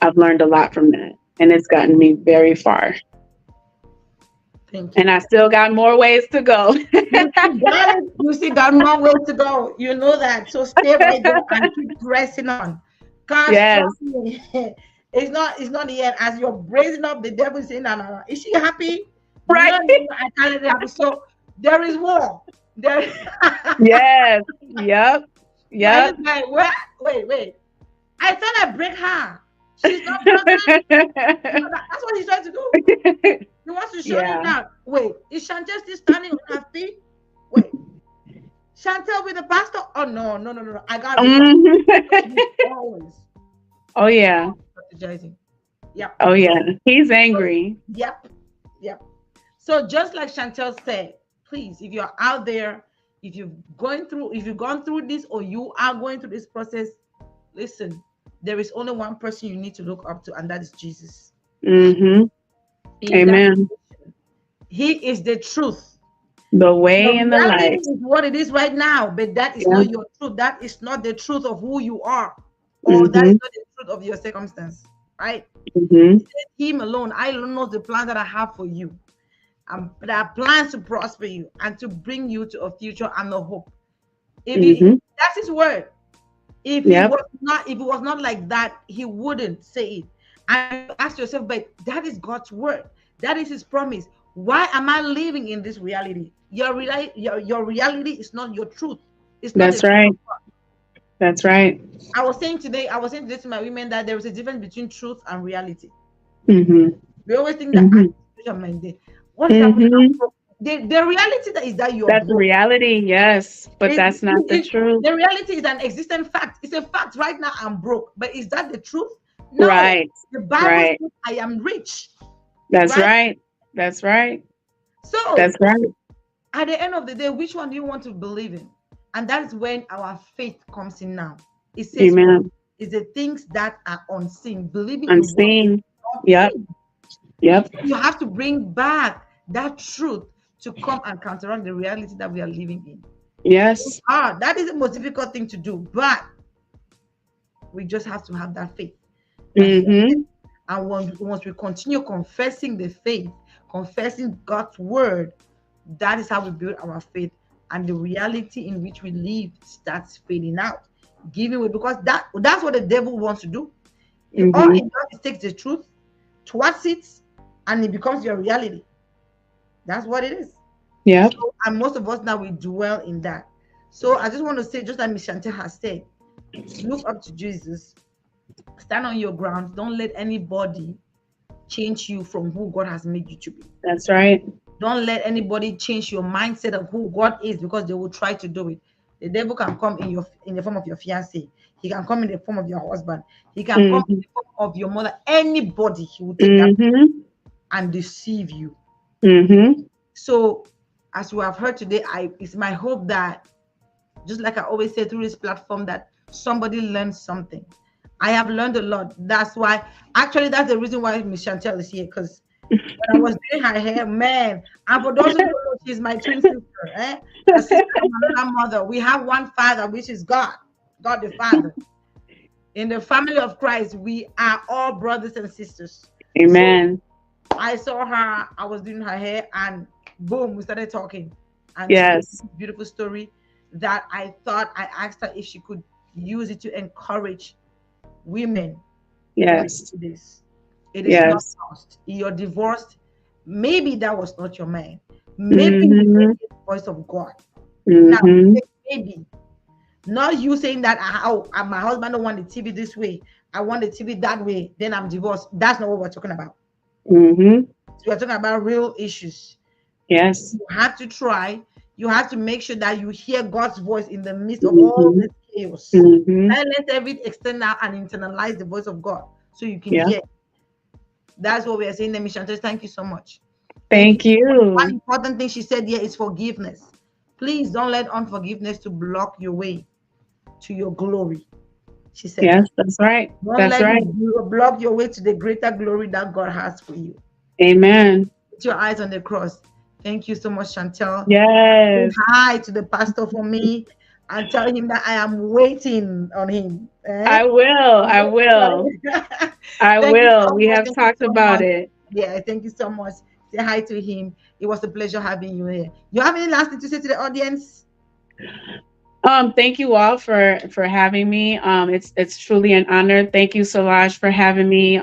I've learned a lot from that, and it's gotten me very far. Thank And you. I still got more ways to go. You still got it. You still got more way to go. You know that. So stay right there and keep pressing on. Cause Yes, trust me, it's not the end. As you're brazen up, the devil is saying, no, no, no. Is she happy? right. No, no, no, I can't let it happen. So there is war. There Yes. Yep. my Yep. like, what? Wait. I thought I break her. She's not broken. That's what he's trying to do. He wants to shut it Yeah. down. Wait, is Chantel still standing on her feet? Wait, Chantel with the pastor? Oh no, no, no, no, no. I got rid of Mhm. him always. Oh He's yeah. always strategizing. Yep. Oh yeah. He's So, angry. yep. Yep. So just like Chantel said, please, if you're out there, if you've gone through this or you are going through this process, listen, there is only one person you need to look up to, and that is Jesus. Hmm. He is that Amen. he is the truth. The Your way and the reality light. is what it is right now, but that is Yeah. not your truth. That is not the truth of who you are, or that is Hmm. not the truth of your circumstance, right? Hmm. He said, Him alone. I alone know the plan that I have for you. There are plans to prosper you and to bring you to a future and a hope. Hmm. That's His word. Yep. If it was not like that, He wouldn't say it. And you ask yourself, but that is God's word. That is His promise. Why am I living in this reality? Your reality is not your truth. It's not the That's truth right. of God. That's right. I was saying today to my women that there is a difference between truth and reality. Hmm. We always think that Hmm. what is happening? I'm Hmm. broke. The reality that is that you're That's broke. reality. Yes, but It, that's not the it, truth. the reality is an existent fact. It's a fact right now. I'm broke, but is that the truth? No. Right. The Bible Right. says I am rich, That's right? right. That's right. That's So right. at the end of the day, which one do you want to believe in? And that is when our faith comes in now. It says what? Amen. Is the things that are unseen, believing in what we Unseen. don't Yep. see. Yep. You have to bring back that truth to come and counteract the reality that we are living in. Yes. That is the most difficult thing to do, but we just have to have that faith. That is it. Hmm. And once we continue confessing the faith, confessing God's word, that is how we build our faith. And the reality in which we live starts fading out, giving way, because that's what the devil wants to do. All Hmm. it does is takes the truth, twists it, and it becomes your reality. That's what it is. So, Yep. and most of us now we dwell in that. So I just want to say, just like Miss Shante has said, look up to Jesus, stand on your ground. Don't let anybody change you from who God has made you to be. That's right. Don't let anybody change your mindset of who God is, because they will try to do it. The devil can come in the form of your fiance. He can come in the form of your husband. He can come in Hmm. the form of your mother. Anybody, he will take that Hmm. and deceive you. Hmm. So, as you have heard today, it's my hope that, just like I always say through this platform, that somebody learns something. I have learned a lot. Actually, that's the reason why Miss Chantel is here. Because when I was doing her hair, man, and for those who don't know, she's my twin sister, a sister from another mother. We have one Father, which is God, God the Father. In the family of Christ, we are all brothers and sisters. So Amen. I saw her, I was doing her hair, and boom, we started talking. And she told me Yes. this beautiful story that I thought, I asked her if she could use it to encourage women going Yes. through this. It is not Yes. lost. You're divorced. Maybe that was not your man. Maybe you Hmm. didn't hear the voice of God. Now, Hmm. maybe not you saying that, my husband don't want the TV this way. I want the TV that way. Then I'm divorced. That's not what we're talking about. Hmm. So we're talking about real issues. Yes. You have to try. You have to make sure that you hear God's voice in the midst of all Hmm. this chaos. Hmm. Silence every external and internalize the voice of God so you can Yeah. hear. That's what we are saying. Let me Chantal, thank you so much. Thank you Thank so much. One you. important thing she said here is forgiveness. Please don't let unforgiveness to block your way to your glory. She said Yes, that. that's right. Don't That's let right. it block your way to the greater glory that God has for you. Amen. Put your eyes on the cross. Thank you so much, Chantel. Say Yes. hi to the pastor for me and tell him that I am waiting on him. Eh? I will. I'm I will. very sorry. I Thank you will. so We much. have Thank you talked so about much. it. Yeah, thank you so much. Say hi to him. It was a pleasure having you here. You have any last thing to say to the audience? Thank you all for having me. It's truly an honor. Thank you, Solange, for having me.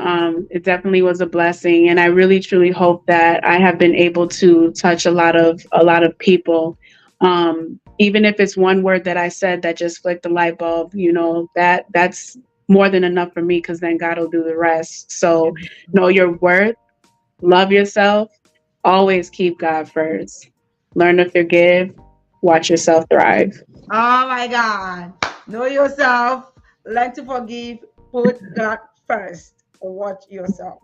It definitely was a blessing, and I really truly hope that I have been able to touch a lot of people. Even if it's one word that I said that just flicked the light bulb, that's more than enough for me because then God will do the rest. So know your worth, love yourself, always keep God first. Learn to forgive, watch yourself thrive. Oh my God. Know yourself. Learn to forgive. Put God first. Watch yourself.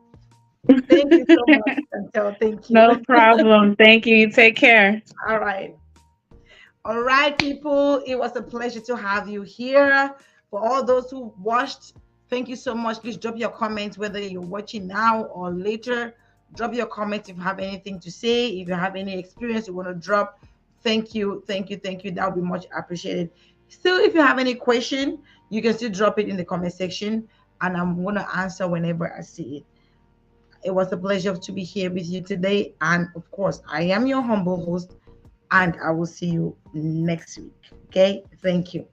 Thank you so much, Chantel. Thank you. No problem. Thank you. You take care. All right. All right, people. It was a pleasure to have you here. For all those who watched, thank you so much. Please drop your comments, whether you're watching now or later. Drop your comments if you have anything to say. If you have any experience you want to drop, thank you, thank you, thank you. That would be much appreciated. Still, if you have any question, you can still drop it in the comment section, and I'm gonna answer whenever I see it. It was a pleasure to be here with you today, and of course, I am your humble host, and I will see you next week. Okay, thank you.